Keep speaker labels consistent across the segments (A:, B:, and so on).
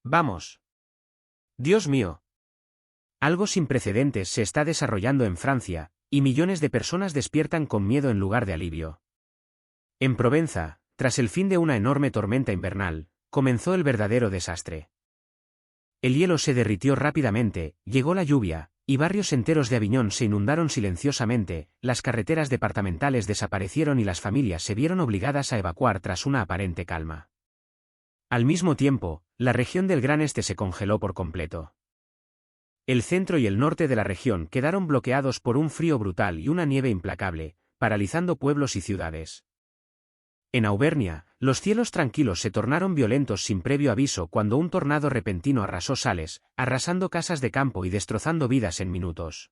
A: Vamos. Dios mío. Algo sin precedentes se está desarrollando en Francia, y millones de personas despiertan con miedo en lugar de alivio. En Provenza, tras el fin de una enorme tormenta invernal, comenzó el verdadero desastre. El hielo se derritió rápidamente, llegó la lluvia, y barrios enteros de Aviñón se inundaron silenciosamente, las carreteras departamentales desaparecieron y las familias se vieron obligadas a evacuar tras una aparente calma. Al mismo tiempo, la región del Gran Este se congeló por completo. El centro y el norte de la región quedaron bloqueados por un frío brutal y una nieve implacable, paralizando pueblos y ciudades. En Auvernia, los cielos tranquilos se tornaron violentos sin previo aviso cuando un tornado repentino arrasó Sales, arrasando casas de campo y destrozando vidas en minutos.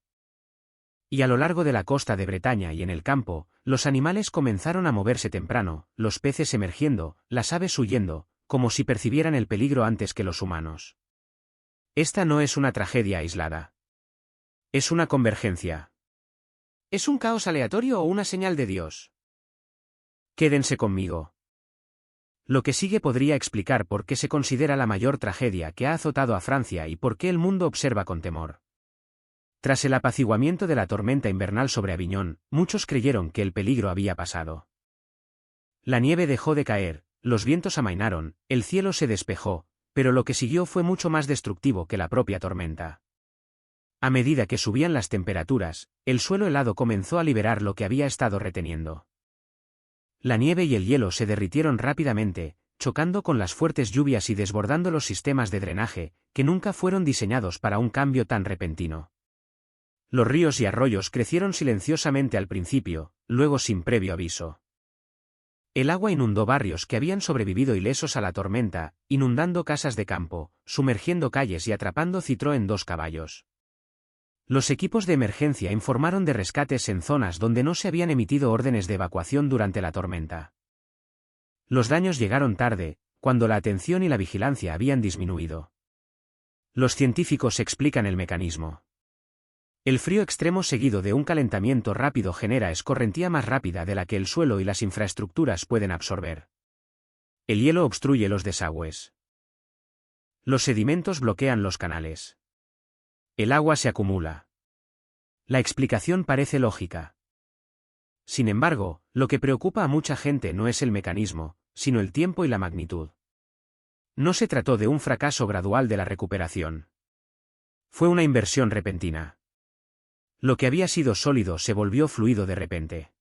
A: Y a lo largo de la costa de Bretaña y en el campo, los animales comenzaron a moverse temprano, los peces emergiendo, las aves huyendo, como si percibieran el peligro antes que los humanos. Esta no es una tragedia aislada. Es una convergencia. ¿Es un caos aleatorio o una señal de Dios? Quédense conmigo. Lo que sigue podría explicar por qué se considera la mayor tragedia que ha azotado a Francia y por qué el mundo observa con temor. Tras el apaciguamiento de la tormenta invernal sobre Aviñón, muchos creyeron que el peligro había pasado. La nieve dejó de caer, los vientos amainaron, el cielo se despejó, pero lo que siguió fue mucho más destructivo que la propia tormenta. A medida que subían las temperaturas, el suelo helado comenzó a liberar lo que había estado reteniendo. La nieve y el hielo se derritieron rápidamente, chocando con las fuertes lluvias y desbordando los sistemas de drenaje, que nunca fueron diseñados para un cambio tan repentino. Los ríos y arroyos crecieron silenciosamente al principio, luego sin previo aviso. El agua inundó barrios que habían sobrevivido ilesos a la tormenta, inundando casas de campo, sumergiendo calles y atrapando Citroën 2 caballos. Los equipos de emergencia informaron de rescates en zonas donde no se habían emitido órdenes de evacuación durante la tormenta. Los daños llegaron tarde, cuando la atención y la vigilancia habían disminuido. Los científicos explican el mecanismo. El frío extremo seguido de un calentamiento rápido genera escorrentía más rápida de la que el suelo y las infraestructuras pueden absorber. El hielo obstruye los desagües. Los sedimentos bloquean los canales. El agua se acumula. La explicación parece lógica. Sin embargo, lo que preocupa a mucha gente no es el mecanismo, sino el tiempo y la magnitud. No se trató de un fracaso gradual de la recuperación. Fue una inversión repentina. Lo que había sido sólido se volvió fluido de repente.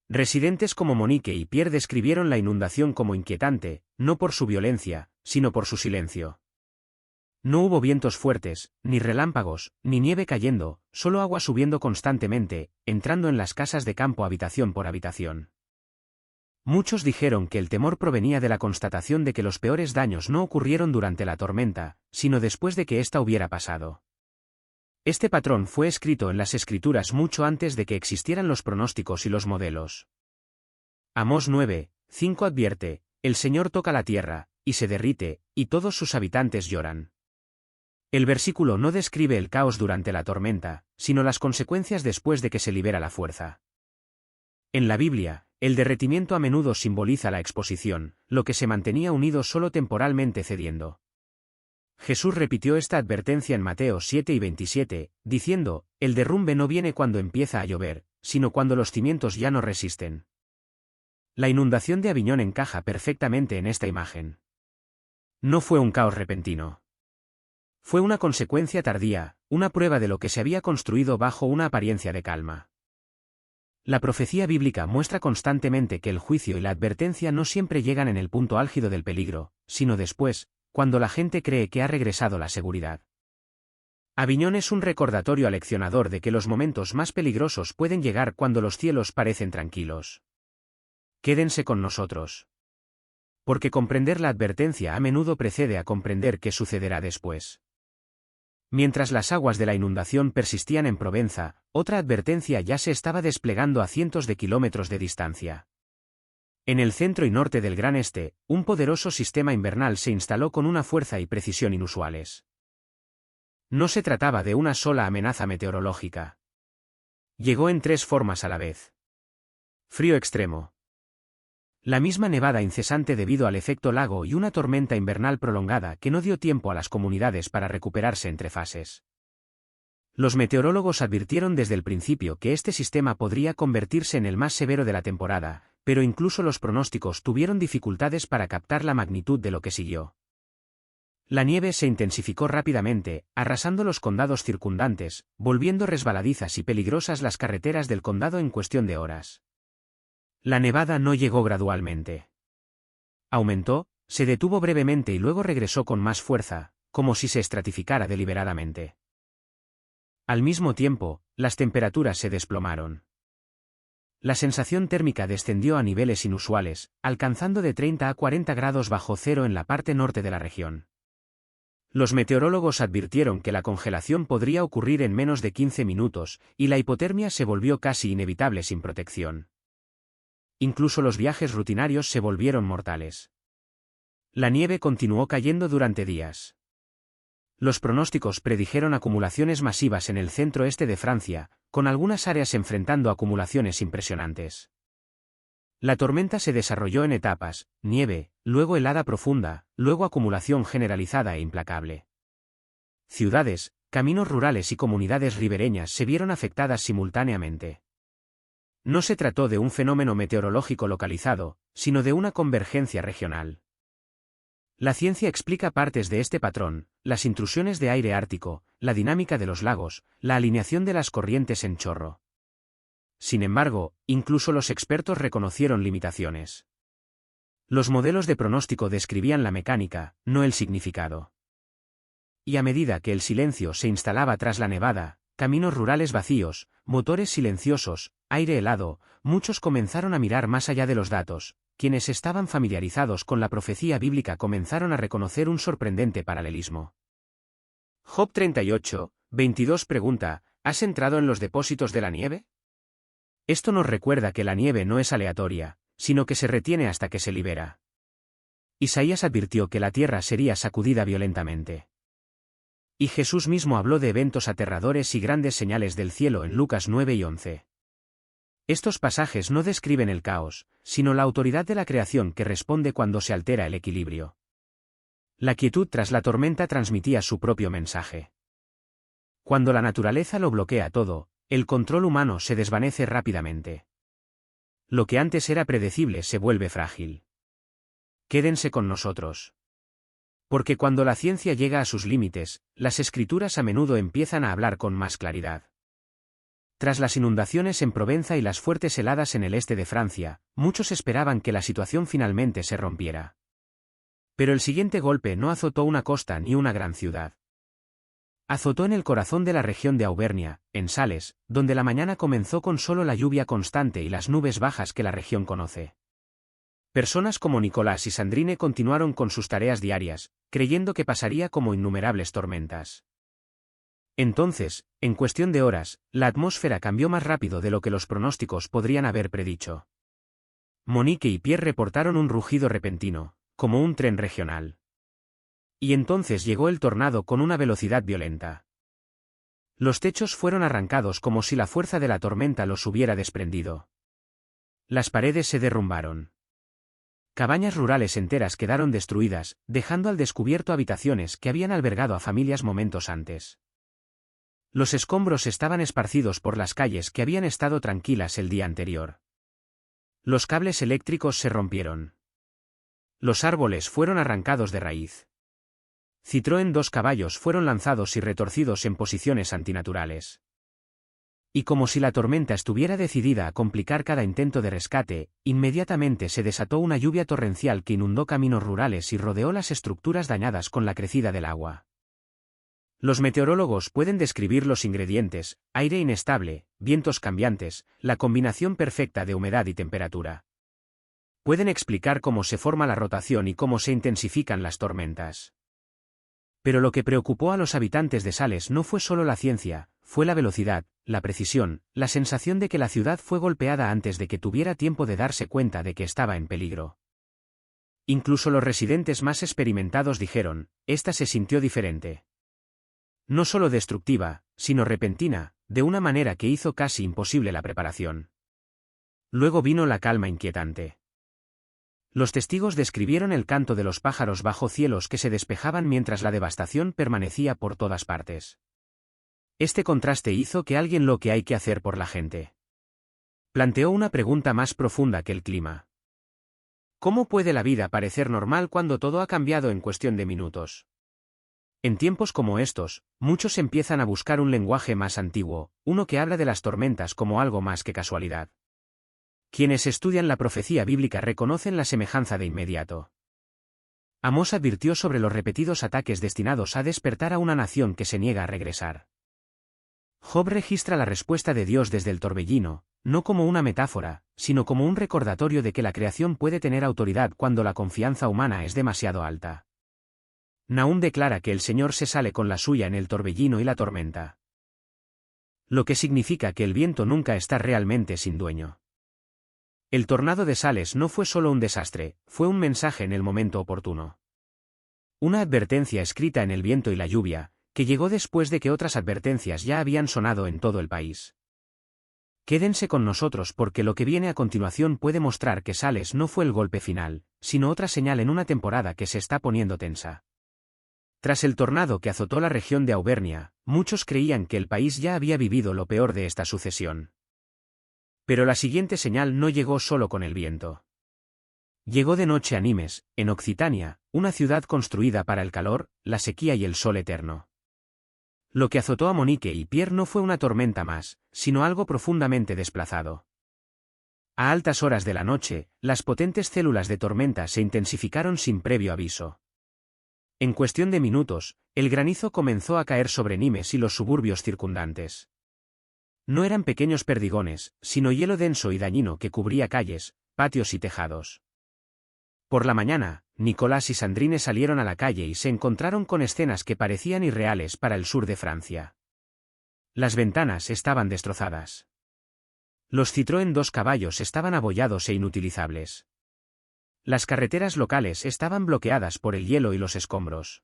A: Residentes como Monique y Pierre describieron la inundación como inquietante, no por su violencia, sino por su silencio. No hubo vientos fuertes, ni relámpagos, ni nieve cayendo, solo agua subiendo constantemente, entrando en las casas de campo habitación por habitación. Muchos dijeron que el temor provenía de la constatación de que los peores daños no ocurrieron durante la tormenta, sino después de que ésta hubiera pasado. Este patrón fue escrito en las Escrituras mucho antes de que existieran los pronósticos y los modelos. Amós 9:5 advierte: el Señor toca la tierra, y se derrite, y todos sus habitantes lloran. El versículo no describe el caos durante la tormenta, sino las consecuencias después de que se libera la fuerza. En la Biblia, el derretimiento a menudo simboliza la exposición, lo que se mantenía unido solo temporalmente cediendo. Jesús repitió esta advertencia en Mateo 7:27, diciendo: el derrumbe no viene cuando empieza a llover, sino cuando los cimientos ya no resisten. La inundación de Aviñón encaja perfectamente en esta imagen. No fue un caos repentino. Fue una consecuencia tardía, una prueba de lo que se había construido bajo una apariencia de calma. La profecía bíblica muestra constantemente que el juicio y la advertencia no siempre llegan en el punto álgido del peligro, sino después, cuando la gente cree que ha regresado la seguridad. Aviñón es un recordatorio aleccionador de que los momentos más peligrosos pueden llegar cuando los cielos parecen tranquilos. Quédense con nosotros. Porque comprender la advertencia a menudo precede a comprender qué sucederá después. Mientras las aguas de la inundación persistían en Provenza, otra advertencia ya se estaba desplegando a cientos de kilómetros de distancia. En el centro y norte del Gran Este, un poderoso sistema invernal se instaló con una fuerza y precisión inusuales. No se trataba de una sola amenaza meteorológica. Llegó en tres formas a la vez. Frío extremo. La misma nevada incesante debido al efecto lago y una tormenta invernal prolongada que no dio tiempo a las comunidades para recuperarse entre fases. Los meteorólogos advirtieron desde el principio que este sistema podría convertirse en el más severo de la temporada, pero incluso los pronósticos tuvieron dificultades para captar la magnitud de lo que siguió. La nieve se intensificó rápidamente, arrasando los condados circundantes, volviendo resbaladizas y peligrosas las carreteras del condado en cuestión de horas. La nevada no llegó gradualmente. Aumentó, se detuvo brevemente y luego regresó con más fuerza, como si se estratificara deliberadamente. Al mismo tiempo, las temperaturas se desplomaron. La sensación térmica descendió a niveles inusuales, alcanzando de 30 a 40 grados bajo cero en la parte norte de la región. Los meteorólogos advirtieron que la congelación podría ocurrir en menos de 15 minutos, y la hipotermia se volvió casi inevitable sin protección. Incluso los viajes rutinarios se volvieron mortales. La nieve continuó cayendo durante días. Los pronósticos predijeron acumulaciones masivas en el centro-este de Francia, con algunas áreas enfrentando acumulaciones impresionantes. La tormenta se desarrolló en etapas: nieve, luego helada profunda, luego acumulación generalizada e implacable. Ciudades, caminos rurales y comunidades ribereñas se vieron afectadas simultáneamente. No se trató de un fenómeno meteorológico localizado, sino de una convergencia regional. La ciencia explica partes de este patrón: las intrusiones de aire ártico, la dinámica de los lagos, la alineación de las corrientes en chorro. Sin embargo, incluso los expertos reconocieron limitaciones. Los modelos de pronóstico describían la mecánica, no el significado. Y a medida que el silencio se instalaba tras la nevada, caminos rurales vacíos, motores silenciosos, aire helado, muchos comenzaron a mirar más allá de los datos. Quienes estaban familiarizados con la profecía bíblica comenzaron a reconocer un sorprendente paralelismo. Job 38, 22 pregunta: ¿has entrado en los depósitos de la nieve? Esto nos recuerda que la nieve no es aleatoria, sino que se retiene hasta que se libera. Isaías advirtió que la tierra sería sacudida violentamente. Y Jesús mismo habló de eventos aterradores y grandes señales del cielo en Lucas 9 y 11. Estos pasajes no describen el caos, sino la autoridad de la creación que responde cuando se altera el equilibrio. La quietud tras la tormenta transmitía su propio mensaje. Cuando la naturaleza lo bloquea todo, el control humano se desvanece rápidamente. Lo que antes era predecible se vuelve frágil. Quédense con nosotros. Porque cuando la ciencia llega a sus límites, las escrituras a menudo empiezan a hablar con más claridad. Tras las inundaciones en Provenza y las fuertes heladas en el este de Francia, muchos esperaban que la situación finalmente se rompiera. Pero el siguiente golpe no azotó una costa ni una gran ciudad. Azotó en el corazón de la región de Auvernia, en Sales, donde la mañana comenzó con solo la lluvia constante y las nubes bajas que la región conoce. Personas como Nicolás y Sandrine continuaron con sus tareas diarias, creyendo que pasaría como innumerables tormentas. Entonces, en cuestión de horas, la atmósfera cambió más rápido de lo que los pronósticos podrían haber predicho. Monique y Pierre reportaron un rugido repentino, como un tren regional. Y entonces llegó el tornado con una velocidad violenta. Los techos fueron arrancados como si la fuerza de la tormenta los hubiera desprendido. Las paredes se derrumbaron. Cabañas rurales enteras quedaron destruidas, dejando al descubierto habitaciones que habían albergado a familias momentos antes. Los escombros estaban esparcidos por las calles que habían estado tranquilas el día anterior. Los cables eléctricos se rompieron. Los árboles fueron arrancados de raíz. Citroën 2 caballos fueron lanzados y retorcidos en posiciones antinaturales. Y como si la tormenta estuviera decidida a complicar cada intento de rescate, inmediatamente se desató una lluvia torrencial que inundó caminos rurales y rodeó las estructuras dañadas con la crecida del agua. Los meteorólogos pueden describir los ingredientes: aire inestable, vientos cambiantes, la combinación perfecta de humedad y temperatura. Pueden explicar cómo se forma la rotación y cómo se intensifican las tormentas. Pero lo que preocupó a los habitantes de Sales no fue solo la ciencia, fue la velocidad, la precisión, la sensación de que la ciudad fue golpeada antes de que tuviera tiempo de darse cuenta de que estaba en peligro. Incluso los residentes más experimentados dijeron: esta se sintió diferente. No solo destructiva, sino repentina, de una manera que hizo casi imposible la preparación. Luego vino la calma inquietante. Los testigos describieron el canto de los pájaros bajo cielos que se despejaban mientras la devastación permanecía por todas partes. Este contraste hizo que alguien lo que hay que hacer por la gente. Planteó una pregunta más profunda que el clima. ¿Cómo puede la vida parecer normal cuando todo ha cambiado en cuestión de minutos? En tiempos como estos, muchos empiezan a buscar un lenguaje más antiguo, uno que habla de las tormentas como algo más que casualidad. Quienes estudian la profecía bíblica reconocen la semejanza de inmediato. Amós advirtió sobre los repetidos ataques destinados a despertar a una nación que se niega a regresar. Job registra la respuesta de Dios desde el torbellino, no como una metáfora, sino como un recordatorio de que la creación puede tener autoridad cuando la confianza humana es demasiado alta. Nahum declara que el Señor se sale con la suya en el torbellino y la tormenta. Lo que significa que el viento nunca está realmente sin dueño. El tornado de Sales no fue solo un desastre, fue un mensaje en el momento oportuno. Una advertencia escrita en el viento y la lluvia, que llegó después de que otras advertencias ya habían sonado en todo el país. Quédense con nosotros porque lo que viene a continuación puede mostrar que Sales no fue el golpe final, sino otra señal en una temporada que se está poniendo tensa. Tras el tornado que azotó la región de Auvernia, muchos creían que el país ya había vivido lo peor de esta sucesión. Pero la siguiente señal no llegó solo con el viento. Llegó de noche a Nimes, en Occitania, una ciudad construida para el calor, la sequía y el sol eterno. Lo que azotó a Monique y Pierre no fue una tormenta más, sino algo profundamente desplazado. A altas horas de la noche, las potentes células de tormenta se intensificaron sin previo aviso. En cuestión de minutos, el granizo comenzó a caer sobre Nimes y los suburbios circundantes. No eran pequeños perdigones, sino hielo denso y dañino que cubría calles, patios y tejados. Por la mañana, Nicolás y Sandrine salieron a la calle y se encontraron con escenas que parecían irreales para el sur de Francia. Las ventanas estaban destrozadas. Los Citroën 2 caballos estaban abollados e inutilizables. Las carreteras locales estaban bloqueadas por el hielo y los escombros.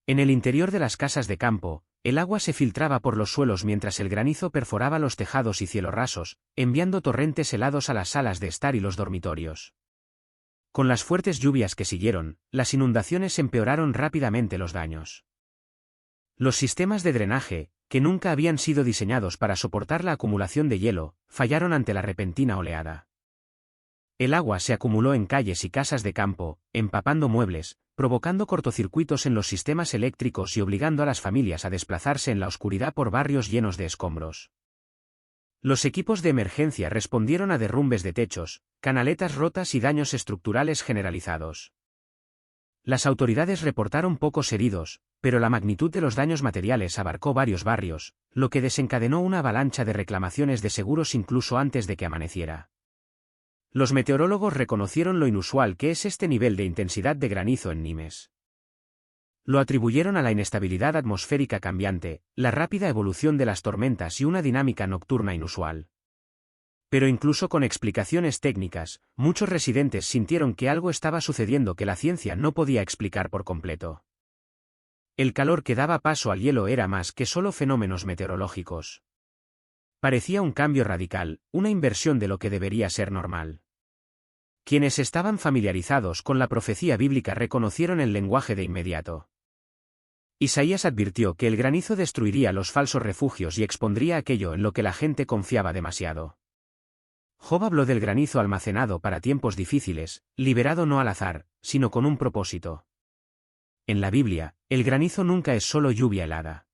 A: En el interior de las casas de campo, el agua se filtraba por los suelos mientras el granizo perforaba los tejados y cielos rasos, enviando torrentes helados a las salas de estar y los dormitorios. Con las fuertes lluvias que siguieron, las inundaciones empeoraron rápidamente los daños. Los sistemas de drenaje, que nunca habían sido diseñados para soportar la acumulación de hielo, fallaron ante la repentina oleada. El agua se acumuló en calles y casas de campo, empapando muebles, provocando cortocircuitos en los sistemas eléctricos y obligando a las familias a desplazarse en la oscuridad por barrios llenos de escombros. Los equipos de emergencia respondieron a derrumbes de techos, canaletas rotas y daños estructurales generalizados. Las autoridades reportaron pocos heridos, pero la magnitud de los daños materiales abarcó varios barrios, lo que desencadenó una avalancha de reclamaciones de seguros incluso antes de que amaneciera. Los meteorólogos reconocieron lo inusual que es este nivel de intensidad de granizo en Nimes. Lo atribuyeron a la inestabilidad atmosférica cambiante, la rápida evolución de las tormentas y una dinámica nocturna inusual. Pero incluso con explicaciones técnicas, muchos residentes sintieron que algo estaba sucediendo que la ciencia no podía explicar por completo. El calor que daba paso al hielo era más que solo fenómenos meteorológicos. Parecía un cambio radical, una inversión de lo que debería ser normal. Quienes estaban familiarizados con la profecía bíblica reconocieron el lenguaje de inmediato. Isaías advirtió que el granizo destruiría los falsos refugios y expondría aquello en lo que la gente confiaba demasiado. Job habló del granizo almacenado para tiempos difíciles, liberado no al azar, sino con un propósito. En la Biblia, el granizo nunca es solo lluvia helada.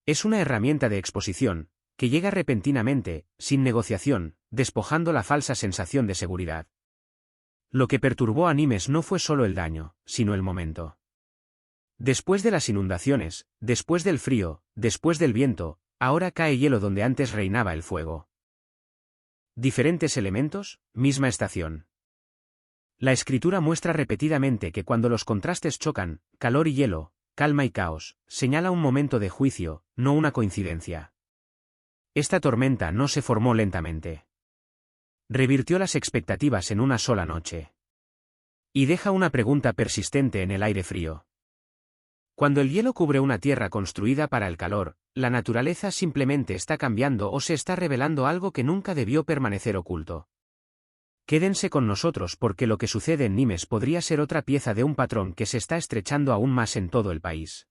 A: Es una herramienta de exposición, que llega repentinamente, sin negociación, despojando la falsa sensación de seguridad. Lo que perturbó a Nimes no fue solo el daño, sino el momento. Después de las inundaciones, después del frío, después del viento, ahora cae hielo donde antes reinaba el fuego. Diferentes elementos, misma estación. La escritura muestra repetidamente que cuando los contrastes chocan, calor y hielo, calma y caos, señala un momento de juicio, no una coincidencia. Esta tormenta no se formó lentamente. Revirtió las expectativas en una sola noche. Y deja una pregunta persistente en el aire frío. Cuando el hielo cubre una tierra construida para el calor, la naturaleza simplemente está cambiando o se está revelando algo que nunca debió permanecer oculto. Quédense con nosotros porque lo que sucede en Nimes podría ser otra pieza de un patrón que se está estrechando aún más en todo el país.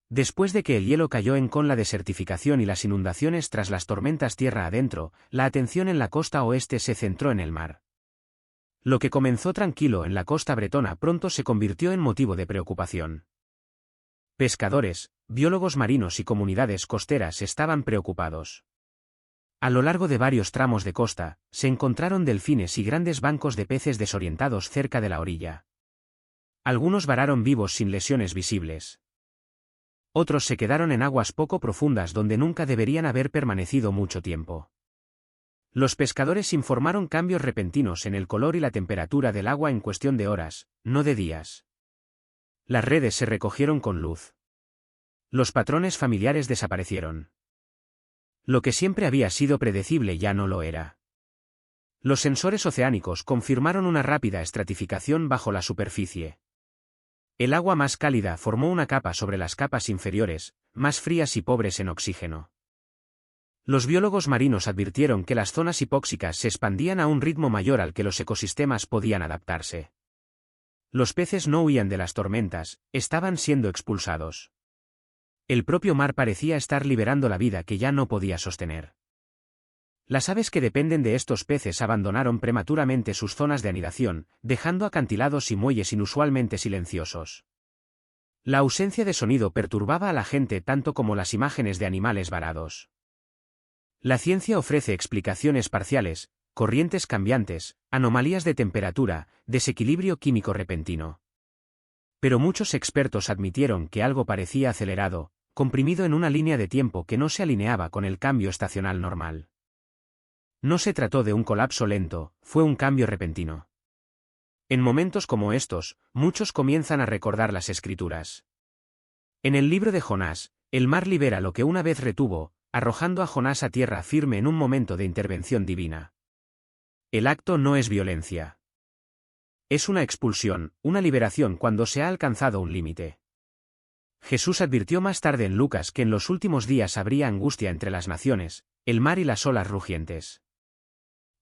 A: Después de que el hielo cayó con la desertificación y las inundaciones tras las tormentas tierra adentro, la atención en la costa oeste se centró en el mar. Lo que comenzó tranquilo en la costa bretona pronto se convirtió en motivo de preocupación. Pescadores, biólogos marinos y comunidades costeras estaban preocupados. A lo largo de varios tramos de costa, se encontraron delfines y grandes bancos de peces desorientados cerca de la orilla. Algunos vararon vivos sin lesiones visibles. Otros se quedaron en aguas poco profundas donde nunca deberían haber permanecido mucho tiempo. Los pescadores informaron cambios repentinos en el color y la temperatura del agua en cuestión de horas, no de días. Las redes se recogieron con luz. Los patrones familiares desaparecieron. Lo que siempre había sido predecible ya no lo era. Los sensores oceánicos confirmaron una rápida estratificación bajo la superficie. El agua más cálida formó una capa sobre las capas inferiores, más frías y pobres en oxígeno. Los biólogos marinos advirtieron que las zonas hipóxicas se expandían a un ritmo mayor al que los ecosistemas podían adaptarse. Los peces no huían de las tormentas, estaban siendo expulsados. El propio mar parecía estar liberando la vida que ya no podía sostener. Las aves que dependen de estos peces abandonaron prematuramente sus zonas de anidación, dejando acantilados y muelles inusualmente silenciosos. La ausencia de sonido perturbaba a la gente tanto como las imágenes de animales varados. La ciencia ofrece explicaciones parciales, corrientes cambiantes, anomalías de temperatura, desequilibrio químico repentino. Pero muchos expertos admitieron que algo parecía acelerado, comprimido en una línea de tiempo que no se alineaba con el cambio estacional normal. No se trató de un colapso lento, fue un cambio repentino. En momentos como estos, muchos comienzan a recordar las Escrituras. En el libro de Jonás, el mar libera lo que una vez retuvo, arrojando a Jonás a tierra firme en un momento de intervención divina. El acto no es violencia. Es una expulsión, una liberación cuando se ha alcanzado un límite. Jesús advirtió más tarde en Lucas que en los últimos días habría angustia entre las naciones, el mar y las olas rugientes.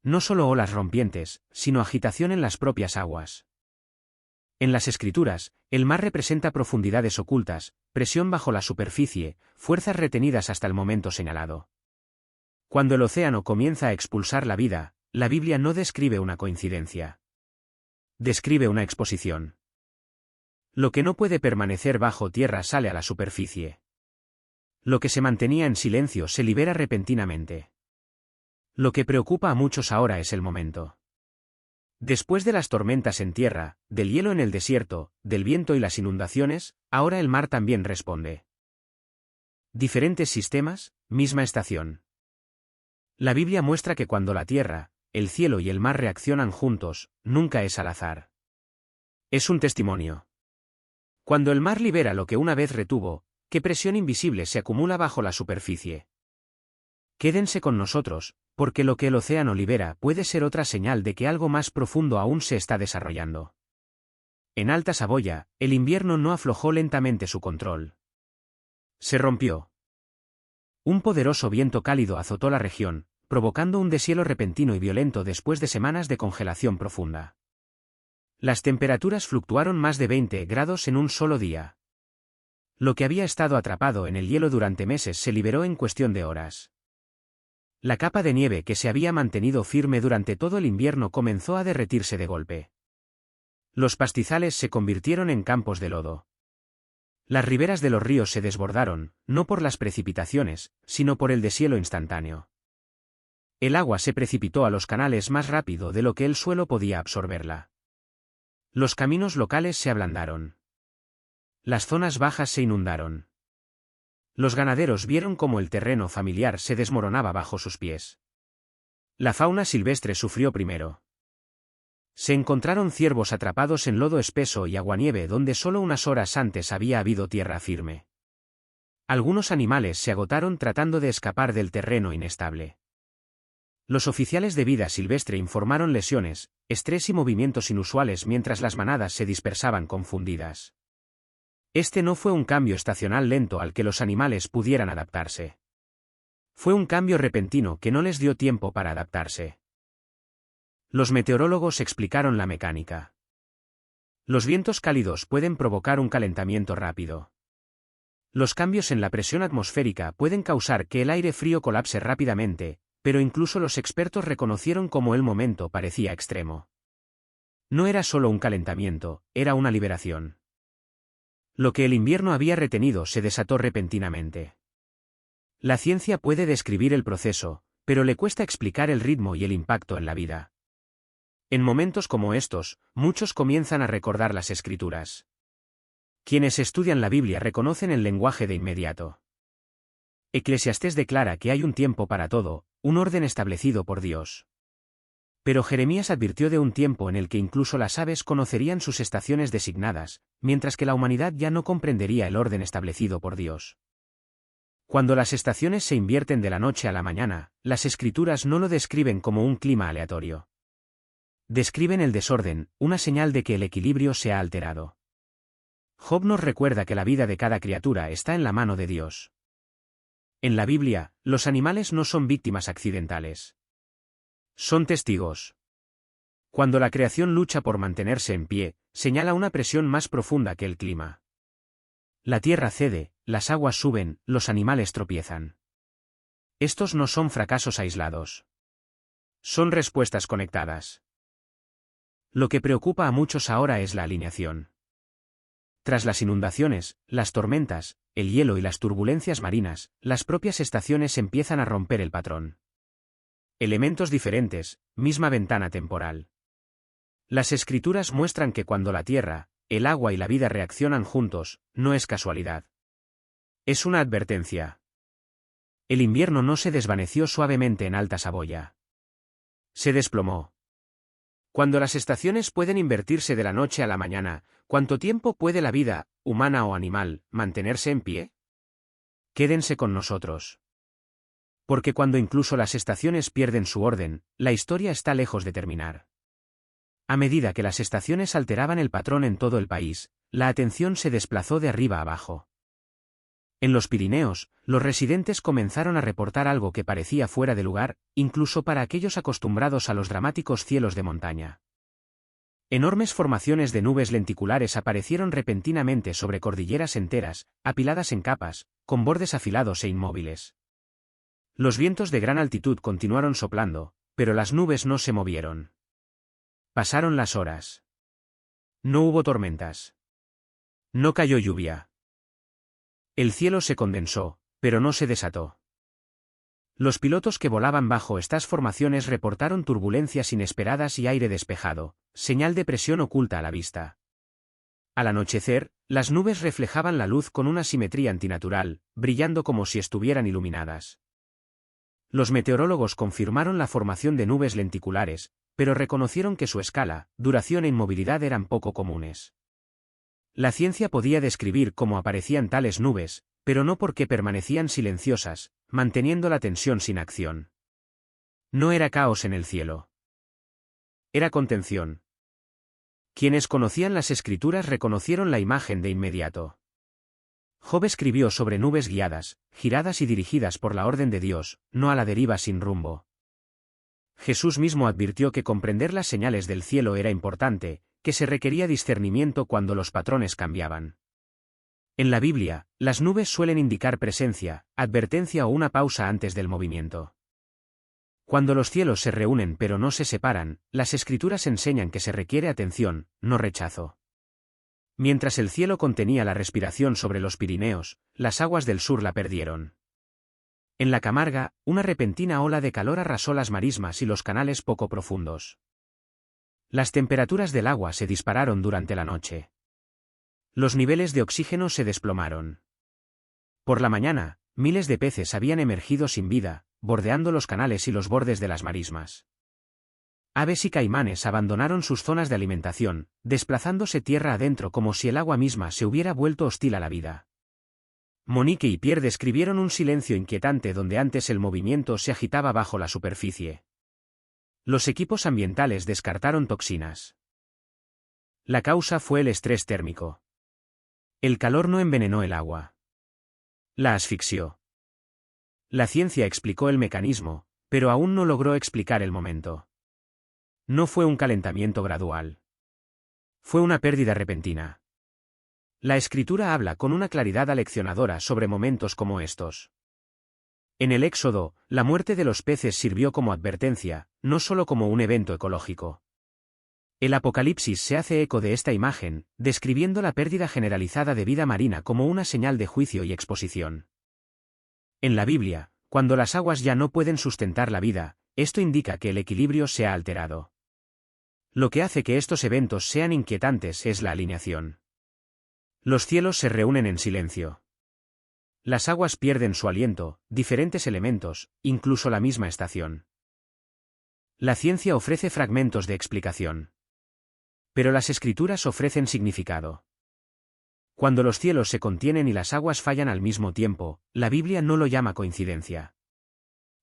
A: No solo olas rompientes, sino agitación en las propias aguas. En las Escrituras, el mar representa profundidades ocultas, presión bajo la superficie, fuerzas retenidas hasta el momento señalado. Cuando el océano comienza a expulsar la vida, la Biblia no describe una coincidencia. Describe una exposición. Lo que no puede permanecer bajo tierra sale a la superficie. Lo que se mantenía en silencio se libera repentinamente. Lo que preocupa a muchos ahora es el momento. Después de las tormentas en tierra, del hielo en el desierto, del viento y las inundaciones, ahora el mar también responde. Diferentes sistemas, misma estación. La Biblia muestra que cuando la tierra, el cielo y el mar reaccionan juntos, nunca es al azar. Es un testimonio. Cuando el mar libera lo que una vez retuvo, ¿qué presión invisible se acumula bajo la superficie? Quédense con nosotros, porque lo que el océano libera puede ser otra señal de que algo más profundo aún se está desarrollando. En Alta Saboya, el invierno no aflojó lentamente su control. Se rompió. Un poderoso viento cálido azotó la región, provocando un deshielo repentino y violento después de semanas de congelación profunda. Las temperaturas fluctuaron más de 20 grados en un solo día. Lo que había estado atrapado en el hielo durante meses se liberó en cuestión de horas. La capa de nieve que se había mantenido firme durante todo el invierno comenzó a derretirse de golpe. Los pastizales se convirtieron en campos de lodo. Las riberas de los ríos se desbordaron, no por las precipitaciones, sino por el deshielo instantáneo. El agua se precipitó a los canales más rápido de lo que el suelo podía absorberla. Los caminos locales se ablandaron. Las zonas bajas se inundaron. Los ganaderos vieron cómo el terreno familiar se desmoronaba bajo sus pies. La fauna silvestre sufrió primero. Se encontraron ciervos atrapados en lodo espeso y aguanieve donde solo unas horas antes había habido tierra firme. Algunos animales se agotaron tratando de escapar del terreno inestable. Los oficiales de vida silvestre informaron lesiones, estrés y movimientos inusuales mientras las manadas se dispersaban confundidas. Este no fue un cambio estacional lento al que los animales pudieran adaptarse. Fue un cambio repentino que no les dio tiempo para adaptarse. Los meteorólogos explicaron la mecánica. Los vientos cálidos pueden provocar un calentamiento rápido. Los cambios en la presión atmosférica pueden causar que el aire frío colapse rápidamente, pero incluso los expertos reconocieron cómo el momento parecía extremo. No era solo un calentamiento, era una liberación. Lo que el invierno había retenido se desató repentinamente. La ciencia puede describir el proceso, pero le cuesta explicar el ritmo y el impacto en la vida. En momentos como estos, muchos comienzan a recordar las Escrituras. Quienes estudian la Biblia reconocen el lenguaje de inmediato. Eclesiastés declara que hay un tiempo para todo, un orden establecido por Dios. Pero Jeremías advirtió de un tiempo en el que incluso las aves conocerían sus estaciones designadas, mientras que la humanidad ya no comprendería el orden establecido por Dios. Cuando las estaciones se invierten de la noche a la mañana, las Escrituras no lo describen como un clima aleatorio. Describen el desorden, una señal de que el equilibrio se ha alterado. Job nos recuerda que la vida de cada criatura está en la mano de Dios. En la Biblia, los animales no son víctimas accidentales. Son testigos. Cuando la creación lucha por mantenerse en pie, señala una presión más profunda que el clima. La tierra cede, las aguas suben, los animales tropiezan. Estos no son fracasos aislados. Son respuestas conectadas. Lo que preocupa a muchos ahora es la alineación. Tras las inundaciones, las tormentas, el hielo y las turbulencias marinas, las propias estaciones empiezan a romper el patrón. Elementos diferentes, misma ventana temporal. Las Escrituras muestran que cuando la tierra, el agua y la vida reaccionan juntos, no es casualidad. Es una advertencia. El invierno no se desvaneció suavemente en Alta Saboya. Se desplomó. Cuando las estaciones pueden invertirse de la noche a la mañana, ¿cuánto tiempo puede la vida, humana o animal, mantenerse en pie? Quédense con nosotros. Porque cuando incluso las estaciones pierden su orden, la historia está lejos de terminar. A medida que las estaciones alteraban el patrón en todo el país, la atención se desplazó de arriba a abajo. En los Pirineos, los residentes comenzaron a reportar algo que parecía fuera de lugar, incluso para aquellos acostumbrados a los dramáticos cielos de montaña. Enormes formaciones de nubes lenticulares aparecieron repentinamente sobre cordilleras enteras, apiladas en capas, con bordes afilados e inmóviles. Los vientos de gran altitud continuaron soplando, pero las nubes no se movieron. Pasaron las horas. No hubo tormentas. No cayó lluvia. El cielo se condensó, pero no se desató. Los pilotos que volaban bajo estas formaciones reportaron turbulencias inesperadas y aire despejado, señal de presión oculta a la vista. Al anochecer, las nubes reflejaban la luz con una simetría antinatural, brillando como si estuvieran iluminadas. Los meteorólogos confirmaron la formación de nubes lenticulares, pero reconocieron que su escala, duración e inmovilidad eran poco comunes. La ciencia podía describir cómo aparecían tales nubes, pero no porque permanecían silenciosas, manteniendo la tensión sin acción. No era caos en el cielo. Era contención. Quienes conocían las Escrituras reconocieron la imagen de inmediato. Job escribió sobre nubes guiadas, giradas y dirigidas por la orden de Dios, no a la deriva sin rumbo. Jesús mismo advirtió que comprender las señales del cielo era importante, que se requería discernimiento cuando los patrones cambiaban. En la Biblia, las nubes suelen indicar presencia, advertencia o una pausa antes del movimiento. Cuando los cielos se reúnen pero no se separan, las Escrituras enseñan que se requiere atención, no rechazo. Mientras el cielo contenía la respiración sobre los Pirineos, las aguas del sur la perdieron. En la Camarga, una repentina ola de calor arrasó las marismas y los canales poco profundos. Las temperaturas del agua se dispararon durante la noche. Los niveles de oxígeno se desplomaron. Por la mañana, miles de peces habían emergido sin vida, bordeando los canales y los bordes de las marismas. Aves y caimanes abandonaron sus zonas de alimentación, desplazándose tierra adentro como si el agua misma se hubiera vuelto hostil a la vida. Monique y Pierre describieron un silencio inquietante donde antes el movimiento se agitaba bajo la superficie. Los equipos ambientales descartaron toxinas. La causa fue el estrés térmico. El calor no envenenó el agua. La asfixió. La ciencia explicó el mecanismo, pero aún no logró explicar el momento. No fue un calentamiento gradual. Fue una pérdida repentina. La Escritura habla con una claridad aleccionadora sobre momentos como estos. En el Éxodo, la muerte de los peces sirvió como advertencia, no solo como un evento ecológico. El Apocalipsis se hace eco de esta imagen, describiendo la pérdida generalizada de vida marina como una señal de juicio y exposición. En la Biblia, cuando las aguas ya no pueden sustentar la vida, esto indica que el equilibrio se ha alterado. Lo que hace que estos eventos sean inquietantes es la alineación. Los cielos se reúnen en silencio. Las aguas pierden su aliento, diferentes elementos, incluso la misma estación. La ciencia ofrece fragmentos de explicación. Pero las Escrituras ofrecen significado. Cuando los cielos se contienen y las aguas fallan al mismo tiempo, la Biblia no lo llama coincidencia.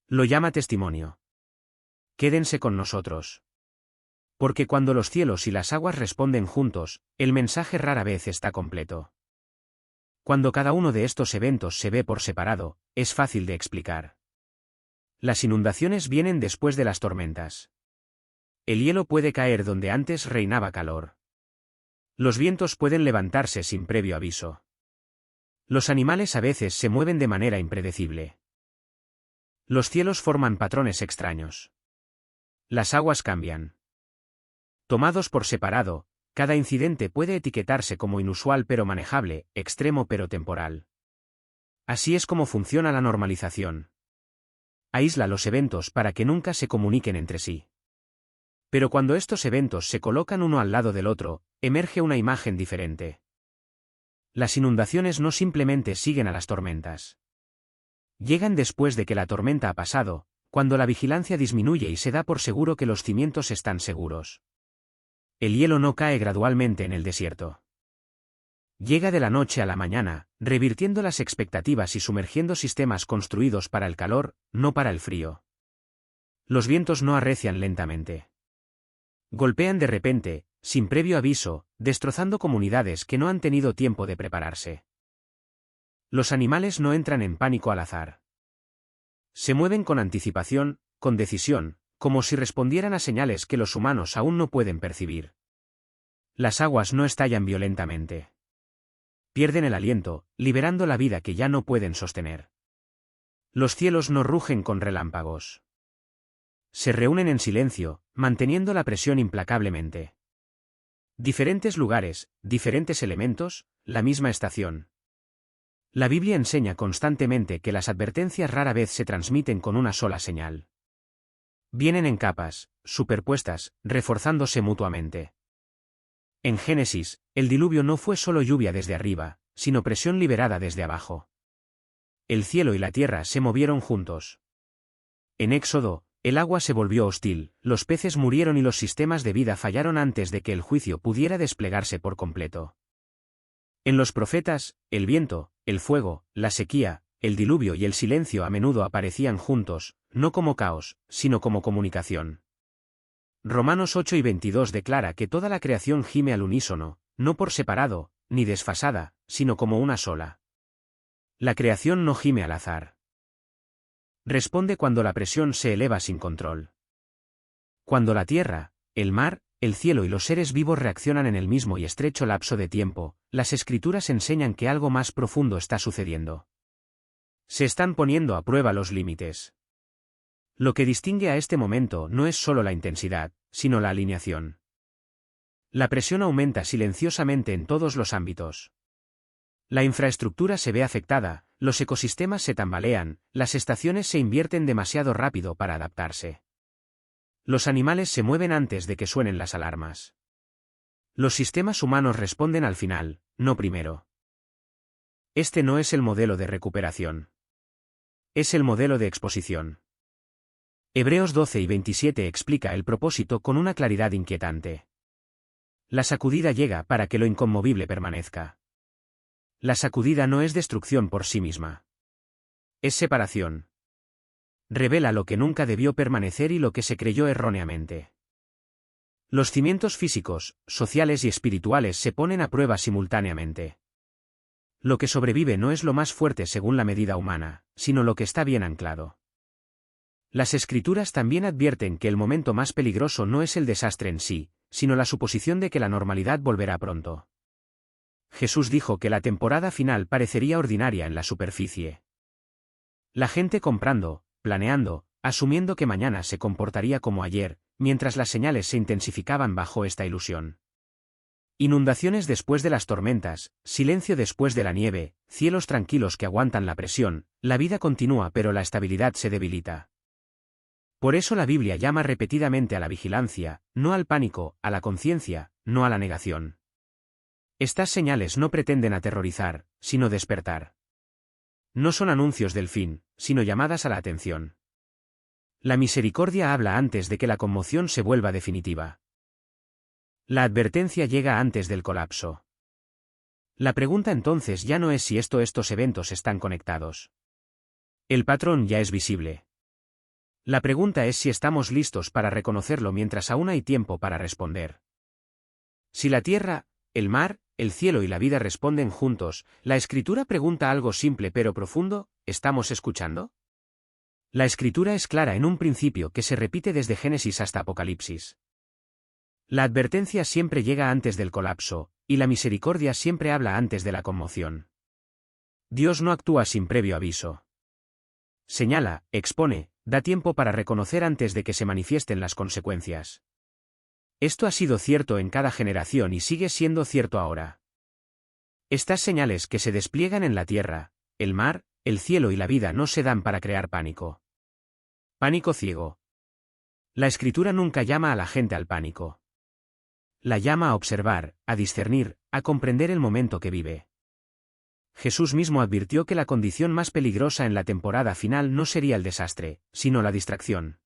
A: Lo llama testimonio. Quédense con nosotros. Porque cuando los cielos y las aguas responden juntos, el mensaje rara vez está completo. Cuando cada uno de estos eventos se ve por separado, es fácil de explicar. Las inundaciones vienen después de las tormentas. El hielo puede caer donde antes reinaba calor. Los vientos pueden levantarse sin previo aviso. Los animales a veces se mueven de manera impredecible. Los cielos forman patrones extraños. Las aguas cambian. Tomados por separado, cada incidente puede etiquetarse como inusual pero manejable, extremo pero temporal. Así es como funciona la normalización. Aísla los eventos para que nunca se comuniquen entre sí. Pero cuando estos eventos se colocan uno al lado del otro, emerge una imagen diferente. Las inundaciones no simplemente siguen a las tormentas. Llegan después de que la tormenta ha pasado, cuando la vigilancia disminuye y se da por seguro que los cimientos están seguros. El hielo no cae gradualmente en el desierto. Llega de la noche a la mañana, revirtiendo las expectativas y sumergiendo sistemas construidos para el calor, no para el frío. Los vientos no arrecian lentamente. Golpean de repente, sin previo aviso, destrozando comunidades que no han tenido tiempo de prepararse. Los animales no entran en pánico al azar. Se mueven con anticipación, con decisión, como si respondieran a señales que los humanos aún no pueden percibir. Las aguas no estallan violentamente. Pierden el aliento, liberando la vida que ya no pueden sostener. Los cielos no rugen con relámpagos. Se reúnen en silencio, manteniendo la presión implacablemente. Diferentes lugares, diferentes elementos, la misma estación. La Biblia enseña constantemente que las advertencias rara vez se transmiten con una sola señal. Vienen en capas, superpuestas, reforzándose mutuamente. En Génesis, el diluvio no fue solo lluvia desde arriba, sino presión liberada desde abajo. El cielo y la tierra se movieron juntos. En Éxodo, el agua se volvió hostil, los peces murieron y los sistemas de vida fallaron antes de que el juicio pudiera desplegarse por completo. En los profetas, el viento, el fuego, la sequía, el diluvio y el silencio a menudo aparecían juntos, no como caos, sino como comunicación. Romanos 8:22 declara que toda la creación gime al unísono, no por separado, ni desfasada, sino como una sola. La creación no gime al azar. Responde cuando la presión se eleva sin control. Cuando la tierra, el mar, el cielo y los seres vivos reaccionan en el mismo y estrecho lapso de tiempo, las Escrituras enseñan que algo más profundo está sucediendo. Se están poniendo a prueba los límites. Lo que distingue a este momento no es solo la intensidad, sino la alineación. La presión aumenta silenciosamente en todos los ámbitos. La infraestructura se ve afectada, los ecosistemas se tambalean, las estaciones se invierten demasiado rápido para adaptarse. Los animales se mueven antes de que suenen las alarmas. Los sistemas humanos responden al final, no primero. Este no es el modelo de recuperación. Es el modelo de exposición. Hebreos 12:27 explica el propósito con una claridad inquietante. La sacudida llega para que lo inconmovible permanezca. La sacudida no es destrucción por sí misma. Es separación. Revela lo que nunca debió permanecer y lo que se creyó erróneamente. Los cimientos físicos, sociales y espirituales se ponen a prueba simultáneamente. Lo que sobrevive no es lo más fuerte según la medida humana, sino lo que está bien anclado. Las Escrituras también advierten que el momento más peligroso no es el desastre en sí, sino la suposición de que la normalidad volverá pronto. Jesús dijo que la temporada final parecería ordinaria en la superficie. La gente comprando, planeando, asumiendo que mañana se comportaría como ayer, mientras las señales se intensificaban bajo esta ilusión. Inundaciones después de las tormentas, silencio después de la nieve, cielos tranquilos que aguantan la presión, la vida continúa pero la estabilidad se debilita. Por eso la Biblia llama repetidamente a la vigilancia, no al pánico, a la conciencia, no a la negación. Estas señales no pretenden aterrorizar, sino despertar. No son anuncios del fin, sino llamadas a la atención. La misericordia habla antes de que la conmoción se vuelva definitiva. La advertencia llega antes del colapso. La pregunta entonces ya no es si estos eventos están conectados. El patrón ya es visible. La pregunta es si estamos listos para reconocerlo mientras aún hay tiempo para responder. Si la tierra, el mar, el cielo y la vida responden juntos, la Escritura pregunta algo simple pero profundo: ¿estamos escuchando? La Escritura es clara en un principio que se repite desde Génesis hasta Apocalipsis. La advertencia siempre llega antes del colapso, y la misericordia siempre habla antes de la conmoción. Dios no actúa sin previo aviso. Señala, expone, da tiempo para reconocer antes de que se manifiesten las consecuencias. Esto ha sido cierto en cada generación y sigue siendo cierto ahora. Estas señales que se despliegan en la tierra, el mar, el cielo y la vida no se dan para crear pánico. Pánico ciego. La Escritura nunca llama a la gente al pánico. La llama a observar, a discernir, a comprender el momento que vive. Jesús mismo advirtió que la condición más peligrosa en la temporada final no sería el desastre, sino la distracción.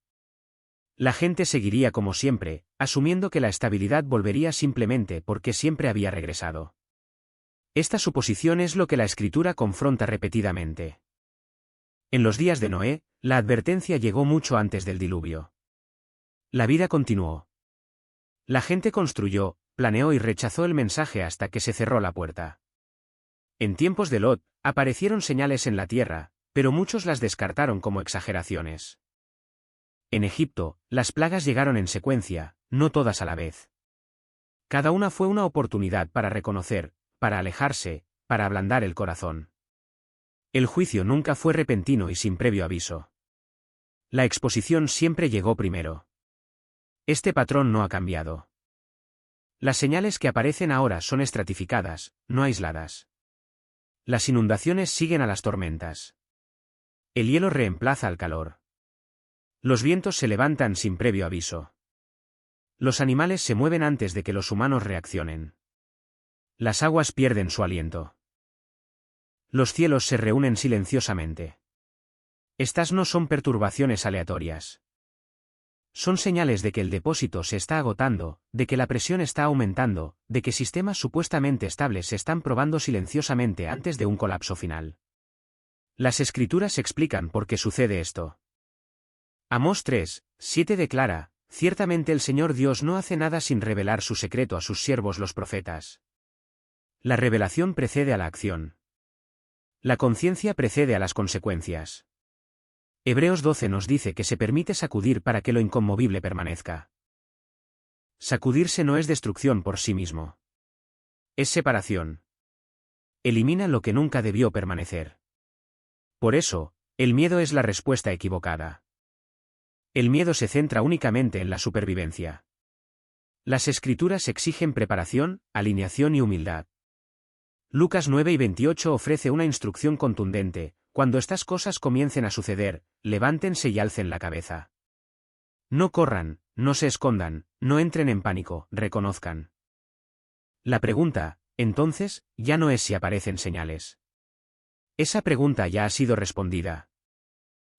A: La gente seguiría como siempre, asumiendo que la estabilidad volvería simplemente porque siempre había regresado. Esta suposición es lo que la Escritura confronta repetidamente. En los días de Noé, la advertencia llegó mucho antes del diluvio. La vida continuó. La gente construyó, planeó y rechazó el mensaje hasta que se cerró la puerta. En tiempos de Lot, aparecieron señales en la tierra, pero muchos las descartaron como exageraciones. En Egipto, las plagas llegaron en secuencia, no todas a la vez. Cada una fue una oportunidad para reconocer, para alejarse, para ablandar el corazón. El juicio nunca fue repentino y sin previo aviso. La exposición siempre llegó primero. Este patrón no ha cambiado. Las señales que aparecen ahora son estratificadas, no aisladas. Las inundaciones siguen a las tormentas. El hielo reemplaza al calor. Los vientos se levantan sin previo aviso. Los animales se mueven antes de que los humanos reaccionen. Las aguas pierden su aliento. Los cielos se reúnen silenciosamente. Estas no son perturbaciones aleatorias. Son señales de que el depósito se está agotando, de que la presión está aumentando, de que sistemas supuestamente estables se están probando silenciosamente antes de un colapso final. Las Escrituras explican por qué sucede esto. Amós 3:7 declara: ciertamente el Señor Dios no hace nada sin revelar su secreto a sus siervos los profetas. La revelación precede a la acción. La conciencia precede a las consecuencias. Hebreos 12 nos dice que se permite sacudir para que lo inconmovible permanezca. Sacudirse no es destrucción por sí mismo. Es separación. Elimina lo que nunca debió permanecer. Por eso, el miedo es la respuesta equivocada. El miedo se centra únicamente en la supervivencia. Las Escrituras exigen preparación, alineación y humildad. Lucas 9:28 ofrece una instrucción contundente: cuando estas cosas comiencen a suceder, levántense y alcen la cabeza. No corran, no se escondan, no entren en pánico, reconozcan. La pregunta, entonces, ya no es si aparecen señales. Esa pregunta ya ha sido respondida.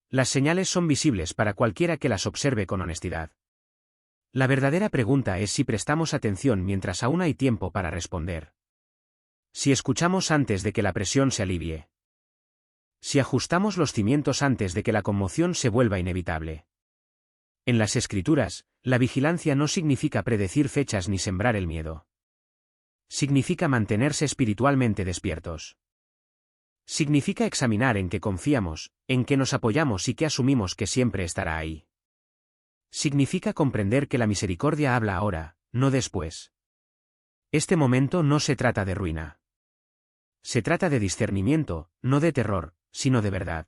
A: Las señales son visibles para cualquiera que las observe con honestidad. La verdadera pregunta es si prestamos atención mientras aún hay tiempo para responder. Si escuchamos antes de que la presión se alivie. Si ajustamos los cimientos antes de que la conmoción se vuelva inevitable. En las Escrituras, la vigilancia no significa predecir fechas ni sembrar el miedo. Significa mantenerse espiritualmente despiertos. Significa examinar en qué confiamos, en qué nos apoyamos y qué asumimos que siempre estará ahí. Significa comprender que la misericordia habla ahora, no después. Este momento no se trata de ruina. Se trata de discernimiento, no de terror, sino de verdad.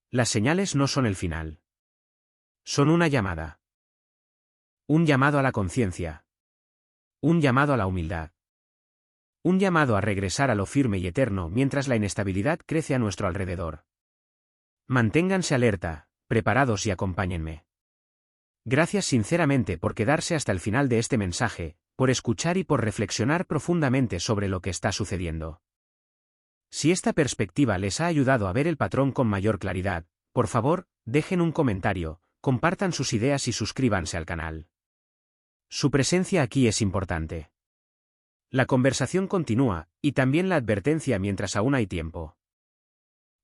A: Las señales no son el final. Son una llamada. Un llamado a la conciencia. Un llamado a la humildad. Un llamado a regresar a lo firme y eterno mientras la inestabilidad crece a nuestro alrededor. Manténganse alerta, preparados y acompáñenme. Gracias sinceramente por quedarse hasta el final de este mensaje, por escuchar y por reflexionar profundamente sobre lo que está sucediendo. Si esta perspectiva les ha ayudado a ver el patrón con mayor claridad, por favor, dejen un comentario, compartan sus ideas y suscríbanse al canal. Su presencia aquí es importante. La conversación continúa, y también la advertencia mientras aún hay tiempo.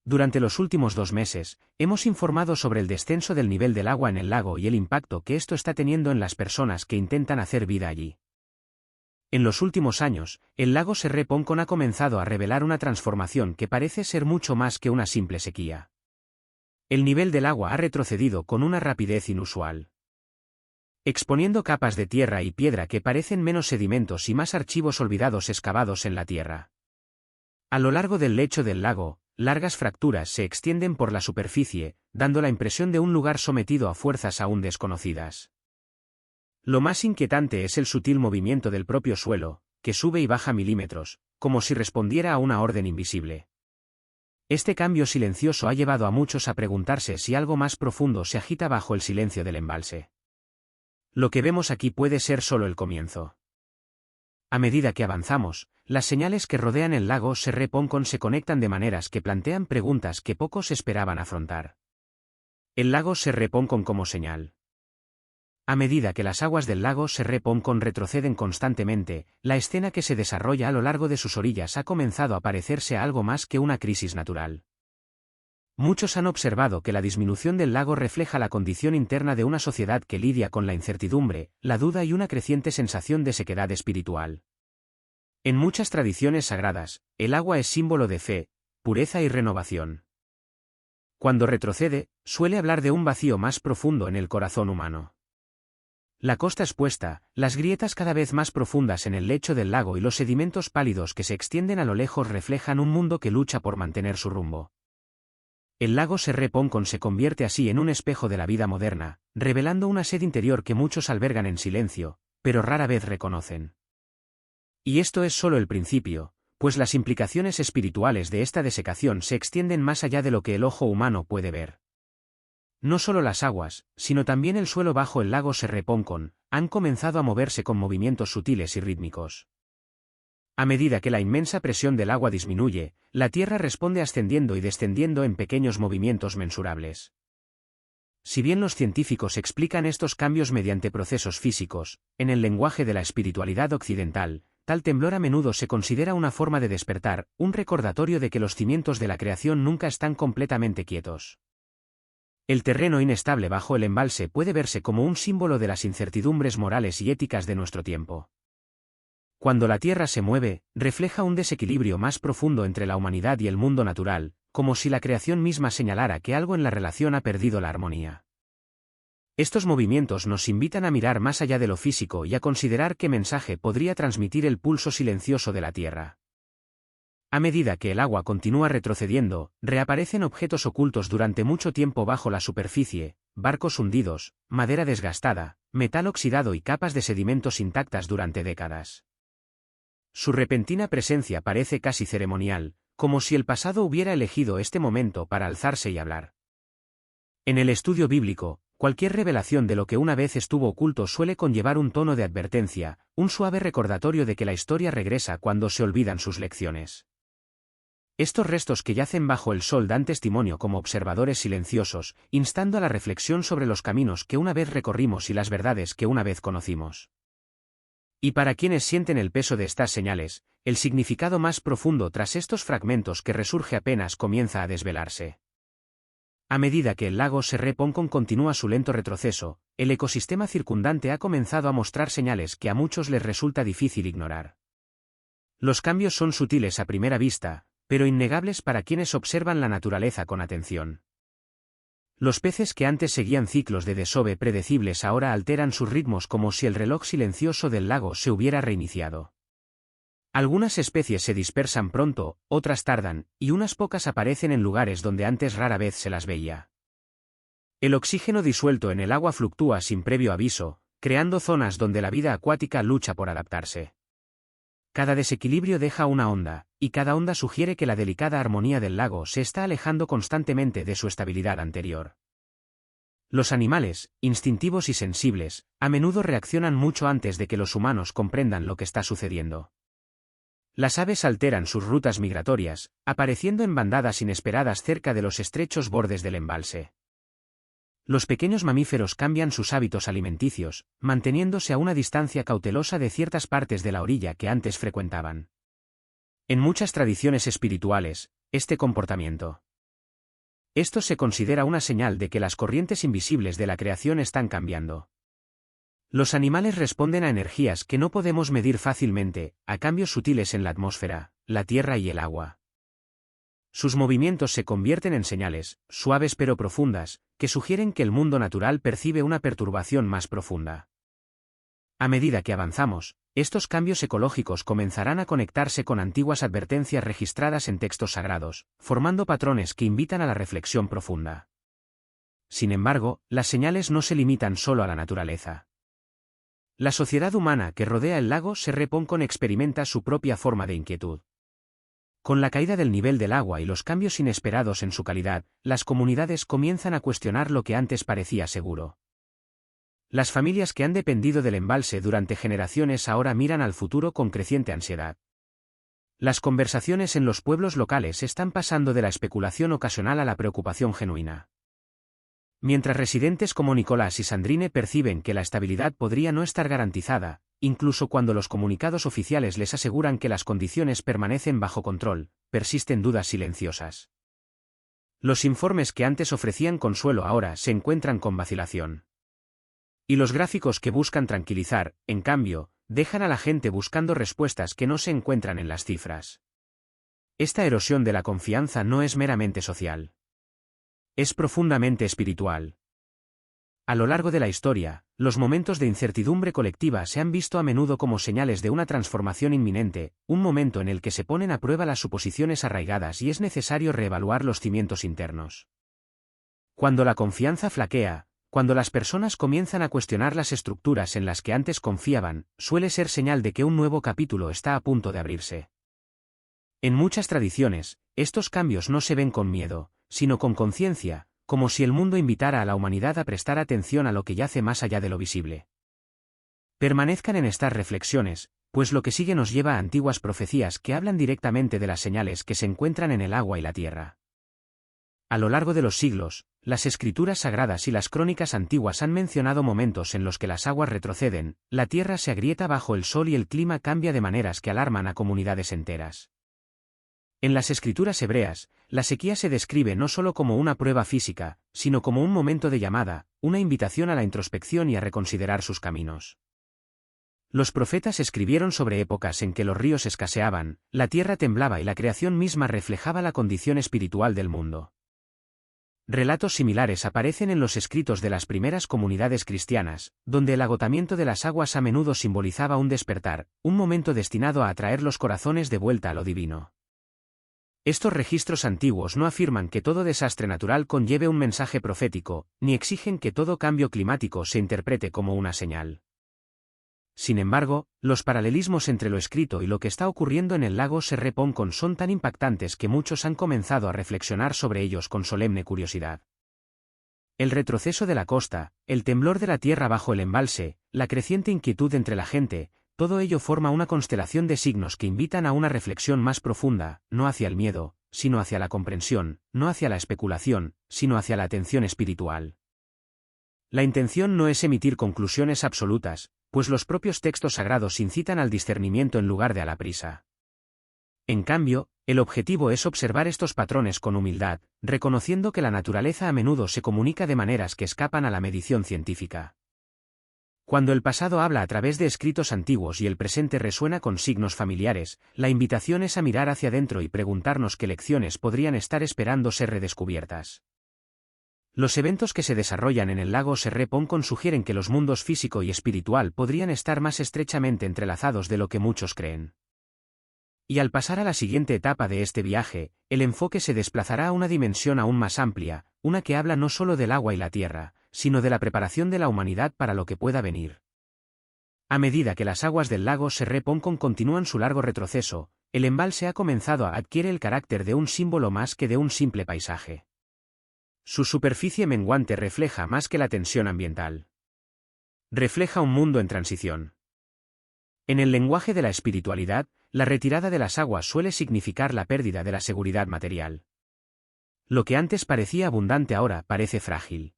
A: Durante los últimos 2 meses, hemos informado sobre el descenso del nivel del agua en el lago y el impacto que esto está teniendo en las personas que intentan hacer vida allí. En los últimos años, el lago Serre Poncon ha comenzado a revelar una transformación que parece ser mucho más que una simple sequía. El nivel del agua ha retrocedido con una rapidez inusual, exponiendo capas de tierra y piedra que parecen menos sedimentos y más archivos olvidados excavados en la tierra. A lo largo del lecho del lago, largas fracturas se extienden por la superficie, dando la impresión de un lugar sometido a fuerzas aún desconocidas. Lo más inquietante es el sutil movimiento del propio suelo, que sube y baja milímetros, como si respondiera a una orden invisible. Este cambio silencioso ha llevado a muchos a preguntarse si algo más profundo se agita bajo el silencio del embalse. Lo que vemos aquí puede ser solo el comienzo. A medida que avanzamos, las señales que rodean el lago Serre Poncon se conectan de maneras que plantean preguntas que pocos esperaban afrontar. El lago Serre Poncon como señal. A medida que las aguas del lago Serre Poncon retroceden constantemente, la escena que se desarrolla a lo largo de sus orillas ha comenzado a parecerse a algo más que una crisis natural. Muchos han observado que la disminución del lago refleja la condición interna de una sociedad que lidia con la incertidumbre, la duda y una creciente sensación de sequedad espiritual. En muchas tradiciones sagradas, el agua es símbolo de fe, pureza y renovación. Cuando retrocede, suele hablar de un vacío más profundo en el corazón humano. La costa expuesta, las grietas cada vez más profundas en el lecho del lago y los sedimentos pálidos que se extienden a lo lejos reflejan un mundo que lucha por mantener su rumbo. El lago Serre Poncon se convierte así en un espejo de la vida moderna, revelando una sed interior que muchos albergan en silencio, pero rara vez reconocen. Y esto es solo el principio, pues las implicaciones espirituales de esta desecación se extienden más allá de lo que el ojo humano puede ver. No solo las aguas, sino también el suelo bajo el lago Serre Poncon, han comenzado a moverse con movimientos sutiles y rítmicos. A medida que la inmensa presión del agua disminuye, la Tierra responde ascendiendo y descendiendo en pequeños movimientos mensurables. Si bien los científicos explican estos cambios mediante procesos físicos, en el lenguaje de la espiritualidad occidental, tal temblor a menudo se considera una forma de despertar, un recordatorio de que los cimientos de la creación nunca están completamente quietos. El terreno inestable bajo el embalse puede verse como un símbolo de las incertidumbres morales y éticas de nuestro tiempo. Cuando la Tierra se mueve, refleja un desequilibrio más profundo entre la humanidad y el mundo natural, como si la creación misma señalara que algo en la relación ha perdido la armonía. Estos movimientos nos invitan a mirar más allá de lo físico y a considerar qué mensaje podría transmitir el pulso silencioso de la Tierra. A medida que el agua continúa retrocediendo, reaparecen objetos ocultos durante mucho tiempo bajo la superficie, barcos hundidos, madera desgastada, metal oxidado y capas de sedimentos intactas durante décadas. Su repentina presencia parece casi ceremonial, como si el pasado hubiera elegido este momento para alzarse y hablar. En el estudio bíblico, cualquier revelación de lo que una vez estuvo oculto suele conllevar un tono de advertencia, un suave recordatorio de que la historia regresa cuando se olvidan sus lecciones. Estos restos que yacen bajo el sol dan testimonio como observadores silenciosos, instando a la reflexión sobre los caminos que una vez recorrimos y las verdades que una vez conocimos. Y para quienes sienten el peso de estas señales, el significado más profundo tras estos fragmentos que resurge apenas comienza a desvelarse. A medida que el lago Serre Poncon continúa su lento retroceso, el ecosistema circundante ha comenzado a mostrar señales que a muchos les resulta difícil ignorar. Los cambios son sutiles a primera vista, pero innegables para quienes observan la naturaleza con atención. Los peces que antes seguían ciclos de desove predecibles ahora alteran sus ritmos como si el reloj silencioso del lago se hubiera reiniciado. Algunas especies se dispersan pronto, otras tardan, y unas pocas aparecen en lugares donde antes rara vez se las veía. El oxígeno disuelto en el agua fluctúa sin previo aviso, creando zonas donde la vida acuática lucha por adaptarse. Cada desequilibrio deja una onda, y cada onda sugiere que la delicada armonía del lago se está alejando constantemente de su estabilidad anterior. Los animales, instintivos y sensibles, a menudo reaccionan mucho antes de que los humanos comprendan lo que está sucediendo. Las aves alteran sus rutas migratorias, apareciendo en bandadas inesperadas cerca de los estrechos bordes del embalse. Los pequeños mamíferos cambian sus hábitos alimenticios, manteniéndose a una distancia cautelosa de ciertas partes de la orilla que antes frecuentaban. En muchas tradiciones espirituales, este comportamiento. Esto se considera una señal de que las corrientes invisibles de la creación están cambiando. Los animales responden a energías que no podemos medir fácilmente, a cambios sutiles en la atmósfera, la tierra y el agua. Sus movimientos se convierten en señales, suaves pero profundas, que sugieren que el mundo natural percibe una perturbación más profunda. A medida que avanzamos, estos cambios ecológicos comenzarán a conectarse con antiguas advertencias registradas en textos sagrados, formando patrones que invitan a la reflexión profunda. Sin embargo, las señales no se limitan solo a la naturaleza. La sociedad humana que rodea el lago Serre-Poncon experimenta su propia forma de inquietud. Con la caída del nivel del agua y los cambios inesperados en su calidad, las comunidades comienzan a cuestionar lo que antes parecía seguro. Las familias que han dependido del embalse durante generaciones ahora miran al futuro con creciente ansiedad. Las conversaciones en los pueblos locales están pasando de la especulación ocasional a la preocupación genuina. Mientras residentes como Nicolás y Sandrine perciben que la estabilidad podría no estar garantizada, incluso cuando los comunicados oficiales les aseguran que las condiciones permanecen bajo control, persisten dudas silenciosas. Los informes que antes ofrecían consuelo ahora se encuentran con vacilación. Y los gráficos que buscan tranquilizar, en cambio, dejan a la gente buscando respuestas que no se encuentran en las cifras. Esta erosión de la confianza no es meramente social. Es profundamente espiritual. A lo largo de la historia, los momentos de incertidumbre colectiva se han visto a menudo como señales de una transformación inminente, un momento en el que se ponen a prueba las suposiciones arraigadas y es necesario reevaluar los cimientos internos. Cuando la confianza flaquea, cuando las personas comienzan a cuestionar las estructuras en las que antes confiaban, suele ser señal de que un nuevo capítulo está a punto de abrirse. En muchas tradiciones, estos cambios no se ven con miedo, sino con conciencia, como si el mundo invitara a la humanidad a prestar atención a lo que yace más allá de lo visible. Permanezcan en estas reflexiones, pues lo que sigue nos lleva a antiguas profecías que hablan directamente de las señales que se encuentran en el agua y la tierra. A lo largo de los siglos, las escrituras sagradas y las crónicas antiguas han mencionado momentos en los que las aguas retroceden, la tierra se agrieta bajo el sol y el clima cambia de maneras que alarman a comunidades enteras. En las escrituras hebreas, la sequía se describe no solo como una prueba física, sino como un momento de llamada, una invitación a la introspección y a reconsiderar sus caminos. Los profetas escribieron sobre épocas en que los ríos escaseaban, la tierra temblaba y la creación misma reflejaba la condición espiritual del mundo. Relatos similares aparecen en los escritos de las primeras comunidades cristianas, donde el agotamiento de las aguas a menudo simbolizaba un despertar, un momento destinado a atraer los corazones de vuelta a lo divino. Estos registros antiguos no afirman que todo desastre natural conlleve un mensaje profético, ni exigen que todo cambio climático se interprete como una señal. Sin embargo, los paralelismos entre lo escrito y lo que está ocurriendo en el lago Serre-Poncon son tan impactantes que muchos han comenzado a reflexionar sobre ellos con solemne curiosidad. El retroceso de la costa, el temblor de la tierra bajo el embalse, la creciente inquietud entre la gente, todo ello forma una constelación de signos que invitan a una reflexión más profunda, no hacia el miedo, sino hacia la comprensión, no hacia la especulación, sino hacia la atención espiritual. La intención no es emitir conclusiones absolutas, pues los propios textos sagrados incitan al discernimiento en lugar de a la prisa. En cambio, el objetivo es observar estos patrones con humildad, reconociendo que la naturaleza a menudo se comunica de maneras que escapan a la medición científica. Cuando el pasado habla a través de escritos antiguos y el presente resuena con signos familiares, la invitación es a mirar hacia adentro y preguntarnos qué lecciones podrían estar esperando ser redescubiertas. Los eventos que se desarrollan en el lago Serre Poncon sugieren que los mundos físico y espiritual podrían estar más estrechamente entrelazados de lo que muchos creen. Y al pasar a la siguiente etapa de este viaje, el enfoque se desplazará a una dimensión aún más amplia, una que habla no solo del agua y la tierra, sino de la preparación de la humanidad para lo que pueda venir. A medida que las aguas del lago Serre Poncon continúan su largo retroceso, el embalse ha comenzado a adquirir el carácter de un símbolo más que de un simple paisaje. Su superficie menguante refleja más que la tensión ambiental. Refleja un mundo en transición. En el lenguaje de la espiritualidad, la retirada de las aguas suele significar la pérdida de la seguridad material. Lo que antes parecía abundante ahora parece frágil.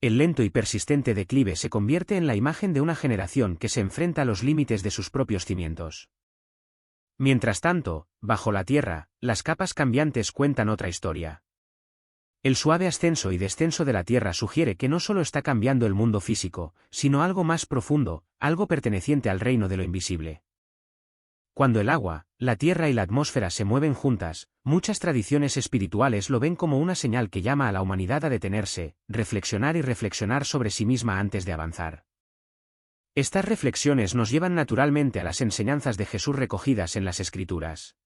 A: El lento y persistente declive se convierte en la imagen de una generación que se enfrenta a los límites de sus propios cimientos. Mientras tanto, bajo la tierra, las capas cambiantes cuentan otra historia. El suave ascenso y descenso de la tierra sugiere que no solo está cambiando el mundo físico, sino algo más profundo, algo perteneciente al reino de lo invisible. Cuando el agua, la tierra y la atmósfera se mueven juntas, muchas tradiciones espirituales lo ven como una señal que llama a la humanidad a detenerse, reflexionar y reflexionar sobre sí misma antes de avanzar. Estas reflexiones nos llevan naturalmente a las enseñanzas de Jesús recogidas en las Escrituras.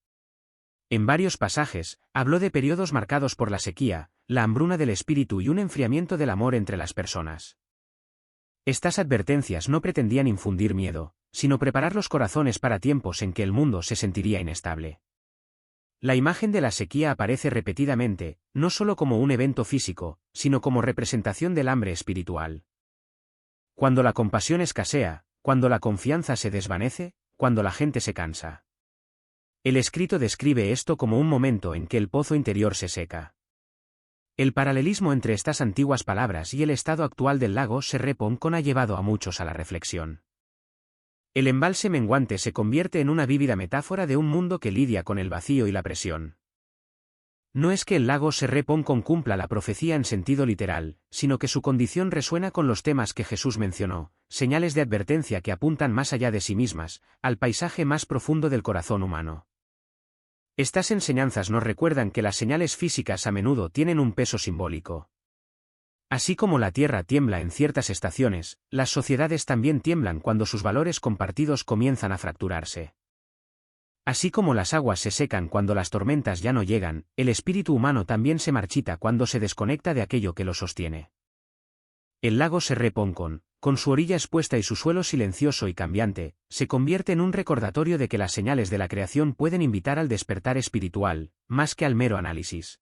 A: En varios pasajes, habló de periodos marcados por la sequía, la hambruna del espíritu y un enfriamiento del amor entre las personas. Estas advertencias no pretendían infundir miedo, sino preparar los corazones para tiempos en que el mundo se sentiría inestable. La imagen de la sequía aparece repetidamente, no solo como un evento físico, sino como representación del hambre espiritual. Cuando la compasión escasea, cuando la confianza se desvanece, cuando la gente se cansa. El escrito describe esto como un momento en que el pozo interior se seca. El paralelismo entre estas antiguas palabras y el estado actual del lago Serre Poncon ha llevado a muchos a la reflexión. El embalse menguante se convierte en una vívida metáfora de un mundo que lidia con el vacío y la presión. No es que el lago Serre Poncon cumpla la profecía en sentido literal, sino que su condición resuena con los temas que Jesús mencionó, señales de advertencia que apuntan más allá de sí mismas, al paisaje más profundo del corazón humano. Estas enseñanzas nos recuerdan que las señales físicas a menudo tienen un peso simbólico. Así como la Tierra tiembla en ciertas estaciones, las sociedades también tiemblan cuando sus valores compartidos comienzan a fracturarse. Así como las aguas se secan cuando las tormentas ya no llegan, el espíritu humano también se marchita cuando se desconecta de aquello que lo sostiene. El lago Serre Poncon, con su orilla expuesta y su suelo silencioso y cambiante, se convierte en un recordatorio de que las señales de la creación pueden invitar al despertar espiritual, más que al mero análisis.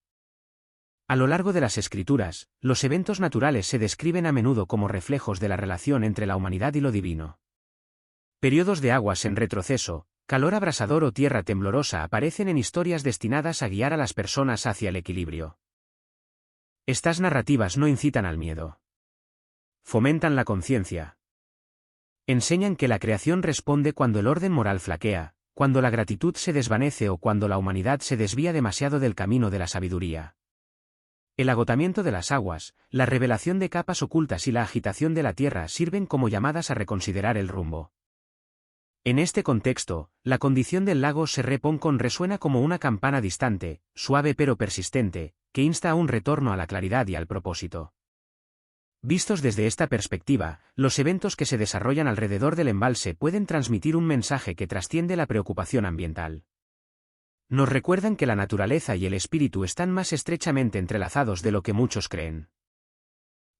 A: A lo largo de las Escrituras, los eventos naturales se describen a menudo como reflejos de la relación entre la humanidad y lo divino. Periodos de aguas en retroceso, calor abrasador o tierra temblorosa aparecen en historias destinadas a guiar a las personas hacia el equilibrio. Estas narrativas no incitan al miedo. Fomentan la conciencia. Enseñan que la creación responde cuando el orden moral flaquea, cuando la gratitud se desvanece o cuando la humanidad se desvía demasiado del camino de la sabiduría. El agotamiento de las aguas, la revelación de capas ocultas y la agitación de la tierra sirven como llamadas a reconsiderar el rumbo. En este contexto, la condición del lago Serre Poncon resuena como una campana distante, suave pero persistente, que insta a un retorno a la claridad y al propósito. Vistos desde esta perspectiva, los eventos que se desarrollan alrededor del embalse pueden transmitir un mensaje que trasciende la preocupación ambiental. Nos recuerdan que la naturaleza y el espíritu están más estrechamente entrelazados de lo que muchos creen.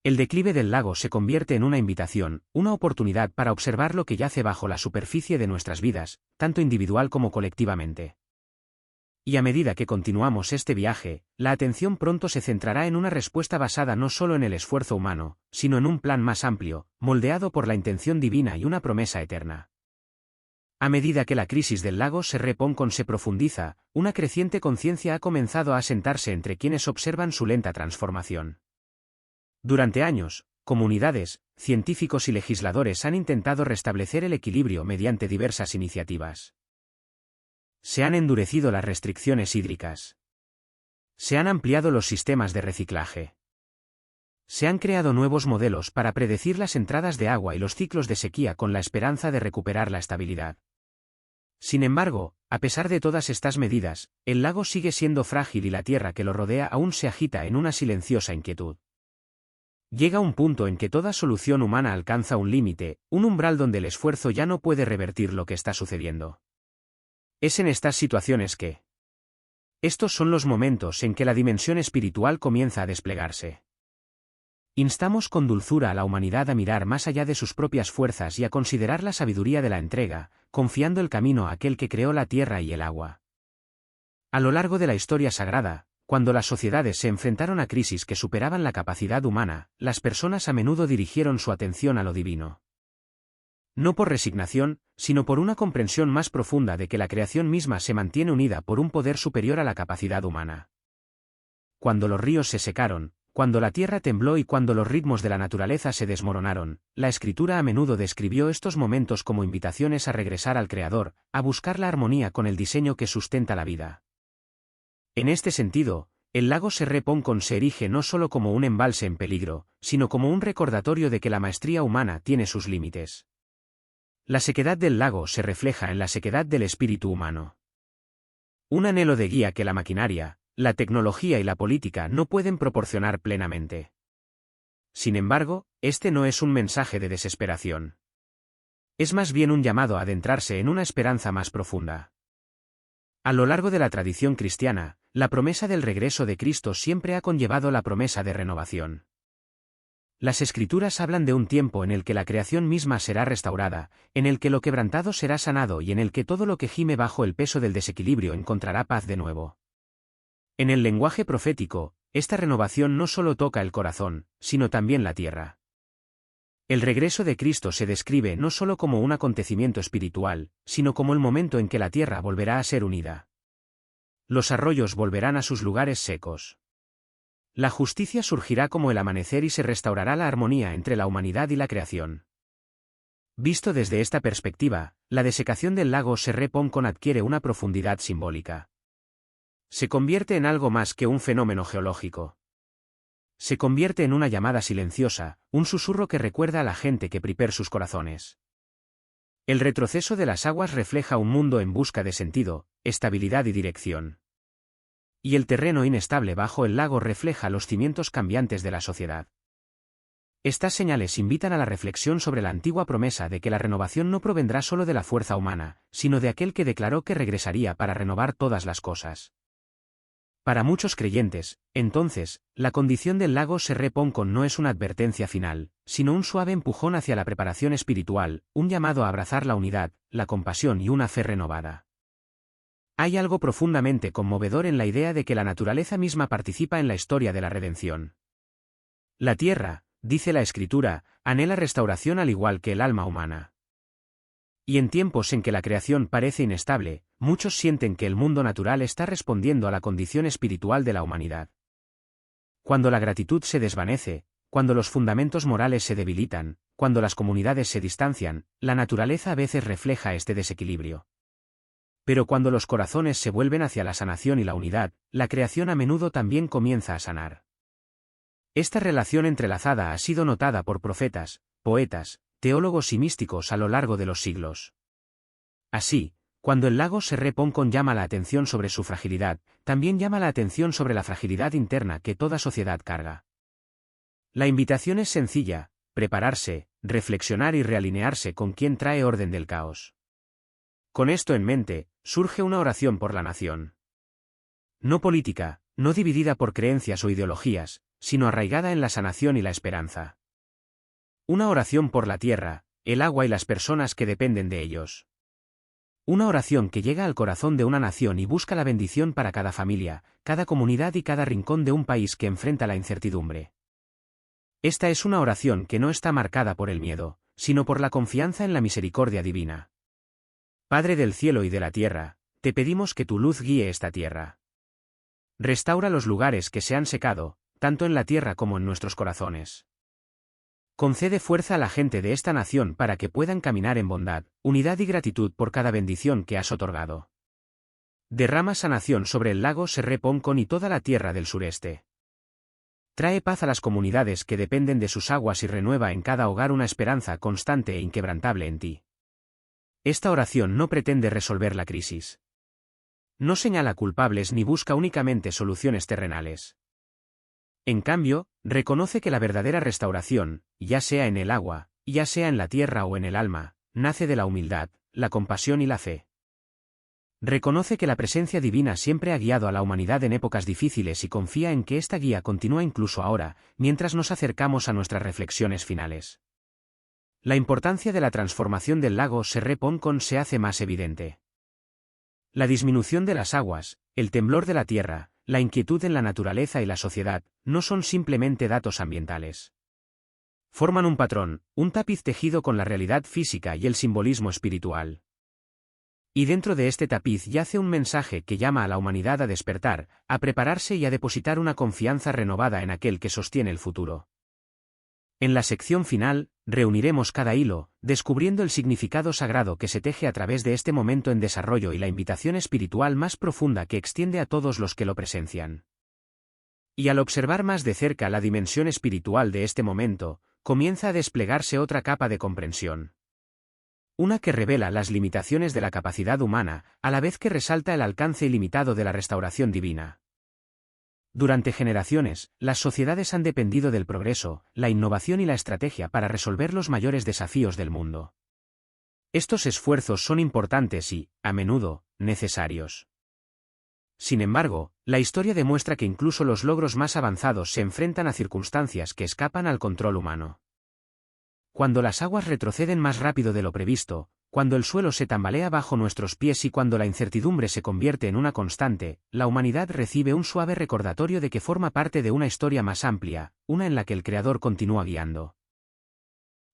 A: El declive del lago se convierte en una invitación, una oportunidad para observar lo que yace bajo la superficie de nuestras vidas, tanto individual como colectivamente. Y a medida que continuamos este viaje, la atención pronto se centrará en una respuesta basada no solo en el esfuerzo humano, sino en un plan más amplio, moldeado por la intención divina y una promesa eterna. A medida que la crisis del lago Serre Poncon se profundiza, una creciente conciencia ha comenzado a asentarse entre quienes observan su lenta transformación. Durante años, comunidades, científicos y legisladores han intentado restablecer el equilibrio mediante diversas iniciativas. Se han endurecido las restricciones hídricas. Se han ampliado los sistemas de reciclaje. Se han creado nuevos modelos para predecir las entradas de agua y los ciclos de sequía con la esperanza de recuperar la estabilidad. Sin embargo, a pesar de todas estas medidas, el lago sigue siendo frágil y la tierra que lo rodea aún se agita en una silenciosa inquietud. Llega un punto en que toda solución humana alcanza un límite, un umbral donde el esfuerzo ya no puede revertir lo que está sucediendo. Es en estas situaciones que... Estos son los momentos en que la dimensión espiritual comienza a desplegarse. Instamos con dulzura a la humanidad a mirar más allá de sus propias fuerzas y a considerar la sabiduría de la entrega, confiando el camino a aquel que creó la tierra y el agua. A lo largo de la historia sagrada, cuando las sociedades se enfrentaron a crisis que superaban la capacidad humana, las personas a menudo dirigieron su atención a lo divino. No por resignación, sino por una comprensión más profunda de que la creación misma se mantiene unida por un poder superior a la capacidad humana. Cuando los ríos se secaron, cuando la tierra tembló y cuando los ritmos de la naturaleza se desmoronaron, la Escritura a menudo describió estos momentos como invitaciones a regresar al Creador, a buscar la armonía con el diseño que sustenta la vida. En este sentido, el lago Serre Poncon se erige no solo como un embalse en peligro, sino como un recordatorio de que la maestría humana tiene sus límites. La sequedad del lago se refleja en la sequedad del espíritu humano. Un anhelo de guía que la maquinaria, la tecnología y la política no pueden proporcionar plenamente. Sin embargo, este no es un mensaje de desesperación. Es más bien un llamado a adentrarse en una esperanza más profunda. A lo largo de la tradición cristiana, la promesa del regreso de Cristo siempre ha conllevado la promesa de renovación. Las Escrituras hablan de un tiempo en el que la creación misma será restaurada, en el que lo quebrantado será sanado y en el que todo lo que gime bajo el peso del desequilibrio encontrará paz de nuevo. En el lenguaje profético, esta renovación no solo toca el corazón, sino también la tierra. El regreso de Cristo se describe no solo como un acontecimiento espiritual, sino como el momento en que la tierra volverá a ser unida. Los arroyos volverán a sus lugares secos. La justicia surgirá como el amanecer y se restaurará la armonía entre la humanidad y la creación. Visto desde esta perspectiva, la desecación del lago Serre Poncon adquiere una profundidad simbólica. Se convierte en algo más que un fenómeno geológico. Se convierte en una llamada silenciosa, un susurro que recuerda a la gente que prepara sus corazones. El retroceso de las aguas refleja un mundo en busca de sentido, estabilidad y dirección. Y el terreno inestable bajo el lago refleja los cimientos cambiantes de la sociedad. Estas señales invitan a la reflexión sobre la antigua promesa de que la renovación no provendrá solo de la fuerza humana, sino de aquel que declaró que regresaría para renovar todas las cosas. Para muchos creyentes, entonces, la condición del lago Serre Poncon no es una advertencia final, sino un suave empujón hacia la preparación espiritual, un llamado a abrazar la unidad, la compasión y una fe renovada. Hay algo profundamente conmovedor en la idea de que la naturaleza misma participa en la historia de la redención. La tierra, dice la Escritura, anhela restauración al igual que el alma humana. Y en tiempos en que la creación parece inestable, muchos sienten que el mundo natural está respondiendo a la condición espiritual de la humanidad. Cuando la gratitud se desvanece, cuando los fundamentos morales se debilitan, cuando las comunidades se distancian, la naturaleza a veces refleja este desequilibrio. Pero cuando los corazones se vuelven hacia la sanación y la unidad, la creación a menudo también comienza a sanar. Esta relación entrelazada ha sido notada por profetas, poetas, teólogos y místicos a lo largo de los siglos. Así, cuando el lago Serre Poncon llama la atención sobre su fragilidad, también llama la atención sobre la fragilidad interna que toda sociedad carga. La invitación es sencilla: prepararse, reflexionar y realinearse con quien trae orden del caos. Con esto en mente, surge una oración por la nación. No política, no dividida por creencias o ideologías, sino arraigada en la sanación y la esperanza. Una oración por la tierra, el agua y las personas que dependen de ellos. Una oración que llega al corazón de una nación y busca la bendición para cada familia, cada comunidad y cada rincón de un país que enfrenta la incertidumbre. Esta es una oración que no está marcada por el miedo, sino por la confianza en la misericordia divina. Padre del cielo y de la tierra, te pedimos que tu luz guíe esta tierra. Restaura los lugares que se han secado, tanto en la tierra como en nuestros corazones. Concede fuerza a la gente de esta nación para que puedan caminar en bondad, unidad y gratitud por cada bendición que has otorgado. Derrama sanación sobre el lago Serre Poncon y toda la tierra del sureste. Trae paz a las comunidades que dependen de sus aguas y renueva en cada hogar una esperanza constante e inquebrantable en ti. Esta oración no pretende resolver la crisis. No señala culpables ni busca únicamente soluciones terrenales. En cambio, reconoce que la verdadera restauración, ya sea en el agua, ya sea en la tierra o en el alma, nace de la humildad, la compasión y la fe. Reconoce que la presencia divina siempre ha guiado a la humanidad en épocas difíciles y confía en que esta guía continúa incluso ahora, mientras nos acercamos a nuestras reflexiones finales. La importancia de la transformación del lago Serre Poncon se hace más evidente. La disminución de las aguas, el temblor de la tierra, la inquietud en la naturaleza y la sociedad, no son simplemente datos ambientales. Forman un patrón, un tapiz tejido con la realidad física y el simbolismo espiritual. Y dentro de este tapiz yace un mensaje que llama a la humanidad a despertar, a prepararse y a depositar una confianza renovada en aquel que sostiene el futuro. En la sección final, reuniremos cada hilo, descubriendo el significado sagrado que se teje a través de este momento en desarrollo y la invitación espiritual más profunda que extiende a todos los que lo presencian. Y al observar más de cerca la dimensión espiritual de este momento, comienza a desplegarse otra capa de comprensión. Una que revela las limitaciones de la capacidad humana, a la vez que resalta el alcance ilimitado de la restauración divina. Durante generaciones, las sociedades han dependido del progreso, la innovación y la estrategia para resolver los mayores desafíos del mundo. Estos esfuerzos son importantes y, a menudo, necesarios. Sin embargo, la historia demuestra que incluso los logros más avanzados se enfrentan a circunstancias que escapan al control humano. Cuando las aguas retroceden más rápido de lo previsto, cuando el suelo se tambalea bajo nuestros pies y cuando la incertidumbre se convierte en una constante, la humanidad recibe un suave recordatorio de que forma parte de una historia más amplia, una en la que el Creador continúa guiando,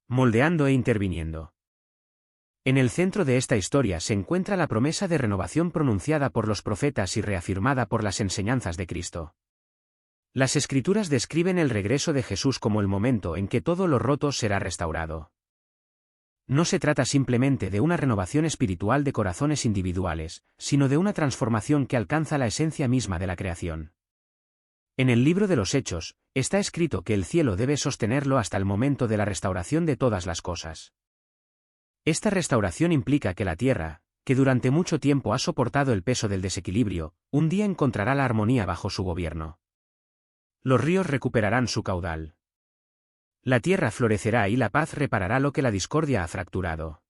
A: moldeando e interviniendo. En el centro de esta historia se encuentra la promesa de renovación pronunciada por los profetas y reafirmada por las enseñanzas de Cristo. Las Escrituras describen el regreso de Jesús como el momento en que todo lo roto será restaurado. No se trata simplemente de una renovación espiritual de corazones individuales, sino de una transformación que alcanza la esencia misma de la creación. En el libro de los Hechos, está escrito que el cielo debe sostenerlo hasta el momento de la restauración de todas las cosas. Esta restauración implica que la tierra, que durante mucho tiempo ha soportado el peso del desequilibrio, un día encontrará la armonía bajo su gobierno. Los ríos recuperarán su caudal. La tierra florecerá y la paz reparará lo que la discordia ha fracturado.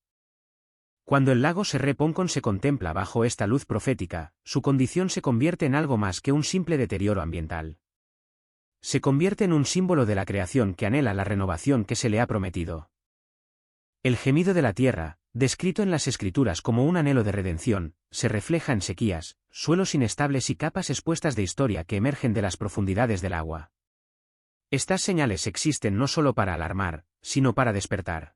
A: Cuando el lago Serre Poncon se contempla bajo esta luz profética, su condición se convierte en algo más que un simple deterioro ambiental. Se convierte en un símbolo de la creación que anhela la renovación que se le ha prometido. El gemido de la tierra, descrito en las Escrituras como un anhelo de redención, se refleja en sequías, suelos inestables y capas expuestas de historia que emergen de las profundidades del agua. Estas señales existen no solo para alarmar, sino para despertar.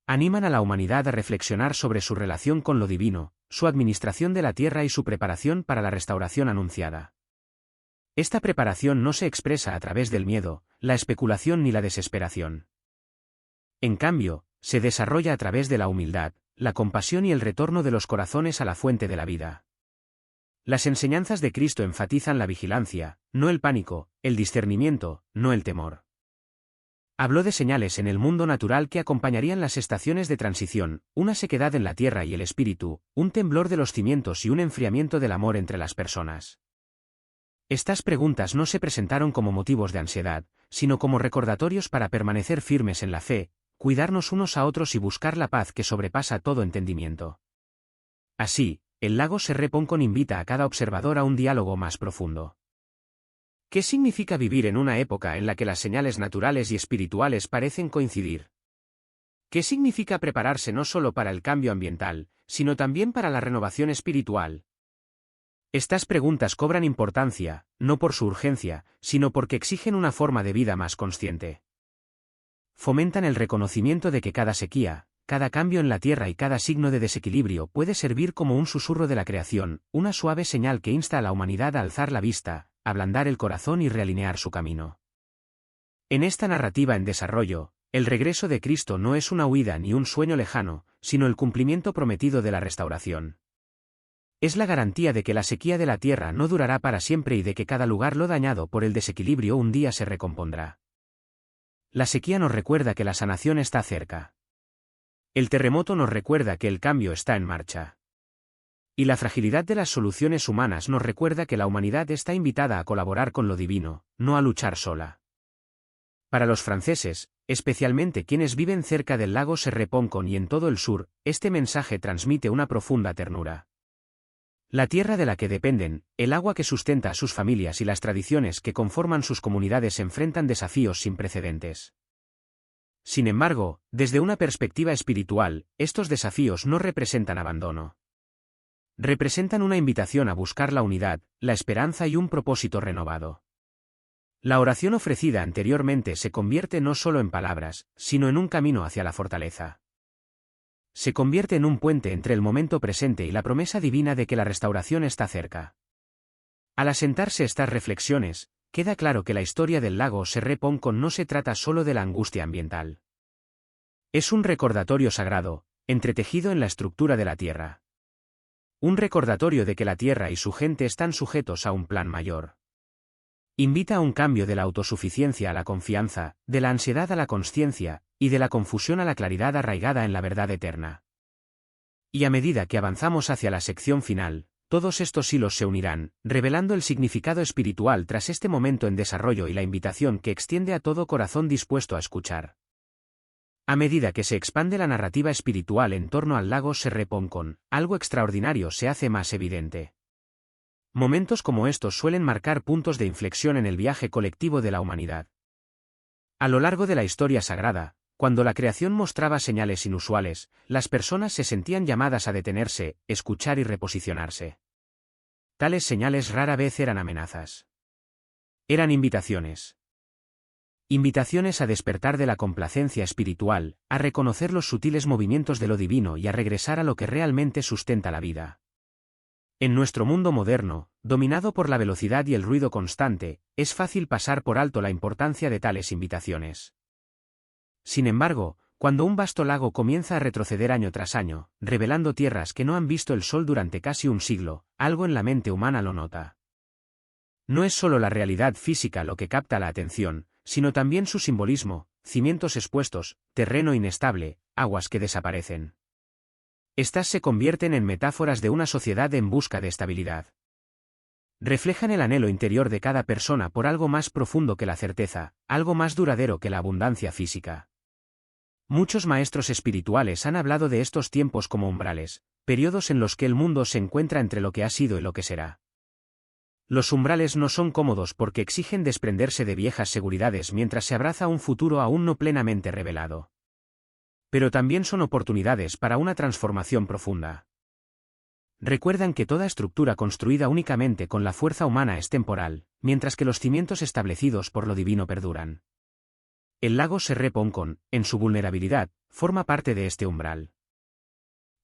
A: Animan a la humanidad a reflexionar sobre su relación con lo divino, su administración de la tierra y su preparación para la restauración anunciada. Esta preparación no se expresa a través del miedo, la especulación ni la desesperación. En cambio, se desarrolla a través de la humildad, la compasión y el retorno de los corazones a la fuente de la vida. Las enseñanzas de Cristo enfatizan la vigilancia, no el pánico, el discernimiento, no el temor. Habló de señales en el mundo natural que acompañarían las estaciones de transición, una sequedad en la tierra y el espíritu, un temblor de los cimientos y un enfriamiento del amor entre las personas. Estas preguntas no se presentaron como motivos de ansiedad, sino como recordatorios para permanecer firmes en la fe, cuidarnos unos a otros y buscar la paz que sobrepasa todo entendimiento. Así, el lago Serre Poncon invita a cada observador a un diálogo más profundo. ¿Qué significa vivir en una época en la que las señales naturales y espirituales parecen coincidir? ¿Qué significa prepararse no solo para el cambio ambiental, sino también para la renovación espiritual? Estas preguntas cobran importancia, no por su urgencia, sino porque exigen una forma de vida más consciente. Fomentan el reconocimiento de que cada sequía, cada cambio en la tierra y cada signo de desequilibrio puede servir como un susurro de la creación, una suave señal que insta a la humanidad a alzar la vista, ablandar el corazón y realinear su camino. En esta narrativa en desarrollo, el regreso de Cristo no es una huida ni un sueño lejano, sino el cumplimiento prometido de la restauración. Es la garantía de que la sequía de la tierra no durará para siempre y de que cada lugar lo dañado por el desequilibrio un día se recompondrá. La sequía nos recuerda que la sanación está cerca. El terremoto nos recuerda que el cambio está en marcha. Y la fragilidad de las soluciones humanas nos recuerda que la humanidad está invitada a colaborar con lo divino, no a luchar sola. Para los franceses, especialmente quienes viven cerca del lago Serre-Poncon y en todo el sur, este mensaje transmite una profunda ternura. La tierra de la que dependen, el agua que sustenta a sus familias y las tradiciones que conforman sus comunidades enfrentan desafíos sin precedentes. Sin embargo, desde una perspectiva espiritual, estos desafíos no representan abandono. Representan una invitación a buscar la unidad, la esperanza y un propósito renovado. La oración ofrecida anteriormente se convierte no solo en palabras, sino en un camino hacia la fortaleza. Se convierte en un puente entre el momento presente y la promesa divina de que la restauración está cerca. Al asentarse estas reflexiones, queda claro que la historia del lago Serre-Poncon no se trata solo de la angustia ambiental. Es un recordatorio sagrado, entretejido en la estructura de la tierra. Un recordatorio de que la tierra y su gente están sujetos a un plan mayor. Invita a un cambio de la autosuficiencia a la confianza, de la ansiedad a la consciencia, y de la confusión a la claridad arraigada en la verdad eterna. Y a medida que avanzamos hacia la sección final, todos estos hilos se unirán, revelando el significado espiritual tras este momento en desarrollo y la invitación que extiende a todo corazón dispuesto a escuchar. A medida que se expande la narrativa espiritual en torno al lago Serre-Poncon, algo extraordinario se hace más evidente. Momentos como estos suelen marcar puntos de inflexión en el viaje colectivo de la humanidad. A lo largo de la historia sagrada, cuando la creación mostraba señales inusuales, las personas se sentían llamadas a detenerse, escuchar y reposicionarse. Tales señales rara vez eran amenazas. Eran invitaciones. Invitaciones a despertar de la complacencia espiritual, a reconocer los sutiles movimientos de lo divino y a regresar a lo que realmente sustenta la vida. En nuestro mundo moderno, dominado por la velocidad y el ruido constante, es fácil pasar por alto la importancia de tales invitaciones. Sin embargo, cuando un vasto lago comienza a retroceder año tras año, revelando tierras que no han visto el sol durante casi un siglo, algo en la mente humana lo nota. No es solo la realidad física lo que capta la atención, sino también su simbolismo, cimientos expuestos, terreno inestable, aguas que desaparecen. Estas se convierten en metáforas de una sociedad en busca de estabilidad. Reflejan el anhelo interior de cada persona por algo más profundo que la certeza, algo más duradero que la abundancia física. Muchos maestros espirituales han hablado de estos tiempos como umbrales, periodos en los que el mundo se encuentra entre lo que ha sido y lo que será. Los umbrales no son cómodos porque exigen desprenderse de viejas seguridades mientras se abraza un futuro aún no plenamente revelado. Pero también son oportunidades para una transformación profunda. Recuerdan que toda estructura construida únicamente con la fuerza humana es temporal, mientras que los cimientos establecidos por lo divino perduran. El lago Serre-Poncon, en su vulnerabilidad, forma parte de este umbral.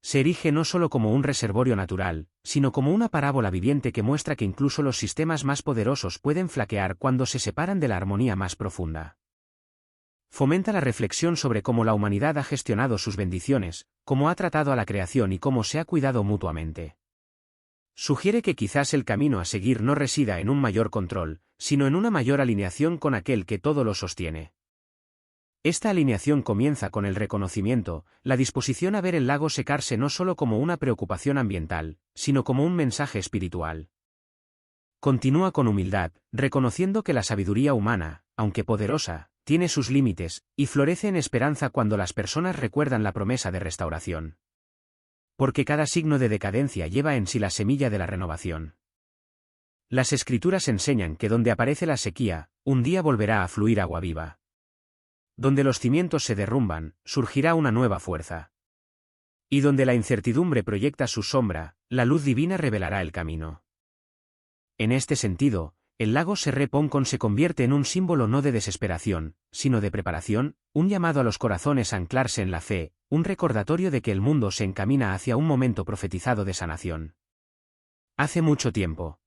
A: Se erige no solo como un reservorio natural, sino como una parábola viviente que muestra que incluso los sistemas más poderosos pueden flaquear cuando se separan de la armonía más profunda. Fomenta la reflexión sobre cómo la humanidad ha gestionado sus bendiciones, cómo ha tratado a la creación y cómo se ha cuidado mutuamente. Sugiere que quizás el camino a seguir no resida en un mayor control, sino en una mayor alineación con aquel que todo lo sostiene. Esta alineación comienza con el reconocimiento, la disposición a ver el lago secarse no solo como una preocupación ambiental, sino como un mensaje espiritual. Continúa con humildad, reconociendo que la sabiduría humana, aunque poderosa, tiene sus límites, y florece en esperanza cuando las personas recuerdan la promesa de restauración. Porque cada signo de decadencia lleva en sí la semilla de la renovación. Las Escrituras enseñan que donde aparece la sequía, un día volverá a fluir agua viva. Donde los cimientos se derrumban, surgirá una nueva fuerza. Y donde la incertidumbre proyecta su sombra, la luz divina revelará el camino. En este sentido, el lago Serre-Poncon se convierte en un símbolo no de desesperación, sino de preparación, un llamado a los corazones a anclarse en la fe, un recordatorio de que el mundo se encamina hacia un momento profetizado de sanación. Hace mucho tiempo.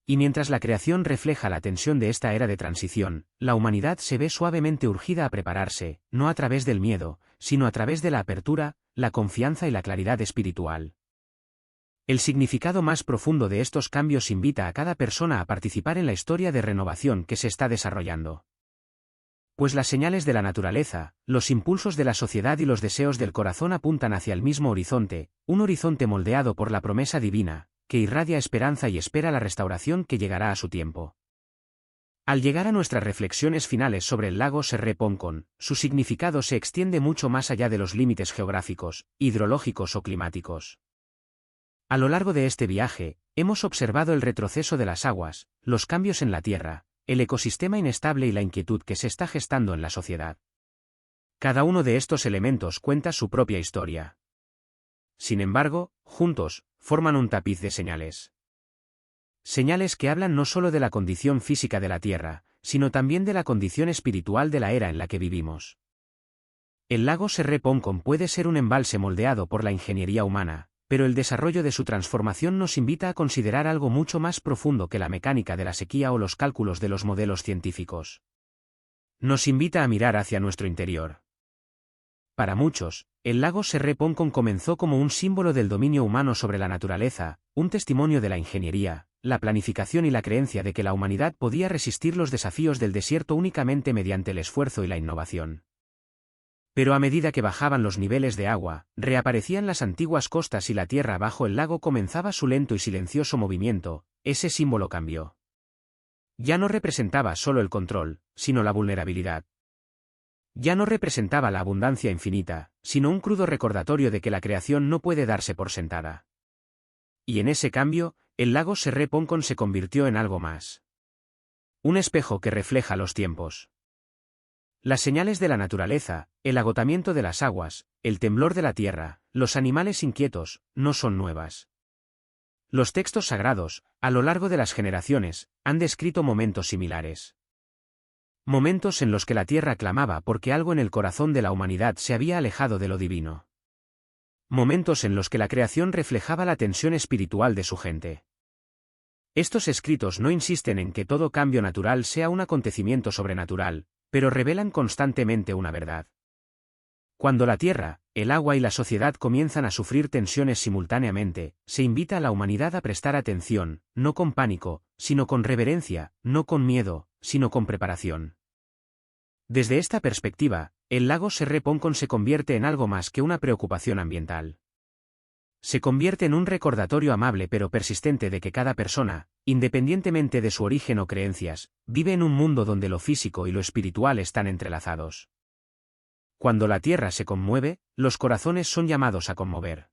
A: Y mientras la creación refleja la tensión de esta era de transición, la humanidad se ve suavemente urgida a prepararse, no a través del miedo, sino a través de la apertura, la confianza y la claridad espiritual. El significado más profundo de estos cambios invita a cada persona a participar en la historia de renovación que se está desarrollando. Pues las señales de la naturaleza, los impulsos de la sociedad y los deseos del corazón apuntan hacia el mismo horizonte, un horizonte moldeado por la promesa divina, que irradia esperanza y espera la restauración que llegará a su tiempo. Al llegar a nuestras reflexiones finales sobre el lago Serre Poncon, su significado se extiende mucho más allá de los límites geográficos, hidrológicos o climáticos. A lo largo de este viaje, hemos observado el retroceso de las aguas, los cambios en la tierra, el ecosistema inestable y la inquietud que se está gestando en la sociedad. Cada uno de estos elementos cuenta su propia historia. Sin embargo, juntos, forman un tapiz de señales. Señales que hablan no solo de la condición física de la Tierra, sino también de la condición espiritual de la era en la que vivimos. El lago Serre Poncon puede ser un embalse moldeado por la ingeniería humana, pero el desarrollo de su transformación nos invita a considerar algo mucho más profundo que la mecánica de la sequía o los cálculos de los modelos científicos. Nos invita a mirar hacia nuestro interior. Para muchos, el lago Serre Poncon comenzó como un símbolo del dominio humano sobre la naturaleza, un testimonio de la ingeniería, la planificación y la creencia de que la humanidad podía resistir los desafíos del desierto únicamente mediante el esfuerzo y la innovación. Pero a medida que bajaban los niveles de agua, reaparecían las antiguas costas y la tierra bajo el lago comenzaba su lento y silencioso movimiento, ese símbolo cambió. Ya no representaba solo el control, sino la vulnerabilidad. Ya no representaba la abundancia infinita, sino un crudo recordatorio de que la creación no puede darse por sentada. Y en ese cambio, el lago Serre Poncon se convirtió en algo más. Un espejo que refleja los tiempos. Las señales de la naturaleza, el agotamiento de las aguas, el temblor de la tierra, los animales inquietos, no son nuevas. Los textos sagrados, a lo largo de las generaciones, han descrito momentos similares. Momentos en los que la tierra clamaba porque algo en el corazón de la humanidad se había alejado de lo divino. Momentos en los que la creación reflejaba la tensión espiritual de su gente. Estos escritos no insisten en que todo cambio natural sea un acontecimiento sobrenatural, pero revelan constantemente una verdad. Cuando la tierra, el agua y la sociedad comienzan a sufrir tensiones simultáneamente, se invita a la humanidad a prestar atención, no con pánico, sino con reverencia, no con miedo, sino con preparación. Desde esta perspectiva, el lago Serre Poncon se convierte en algo más que una preocupación ambiental. Se convierte en un recordatorio amable pero persistente de que cada persona, independientemente de su origen o creencias, vive en un mundo donde lo físico y lo espiritual están entrelazados. Cuando la tierra se conmueve, los corazones son llamados a conmover.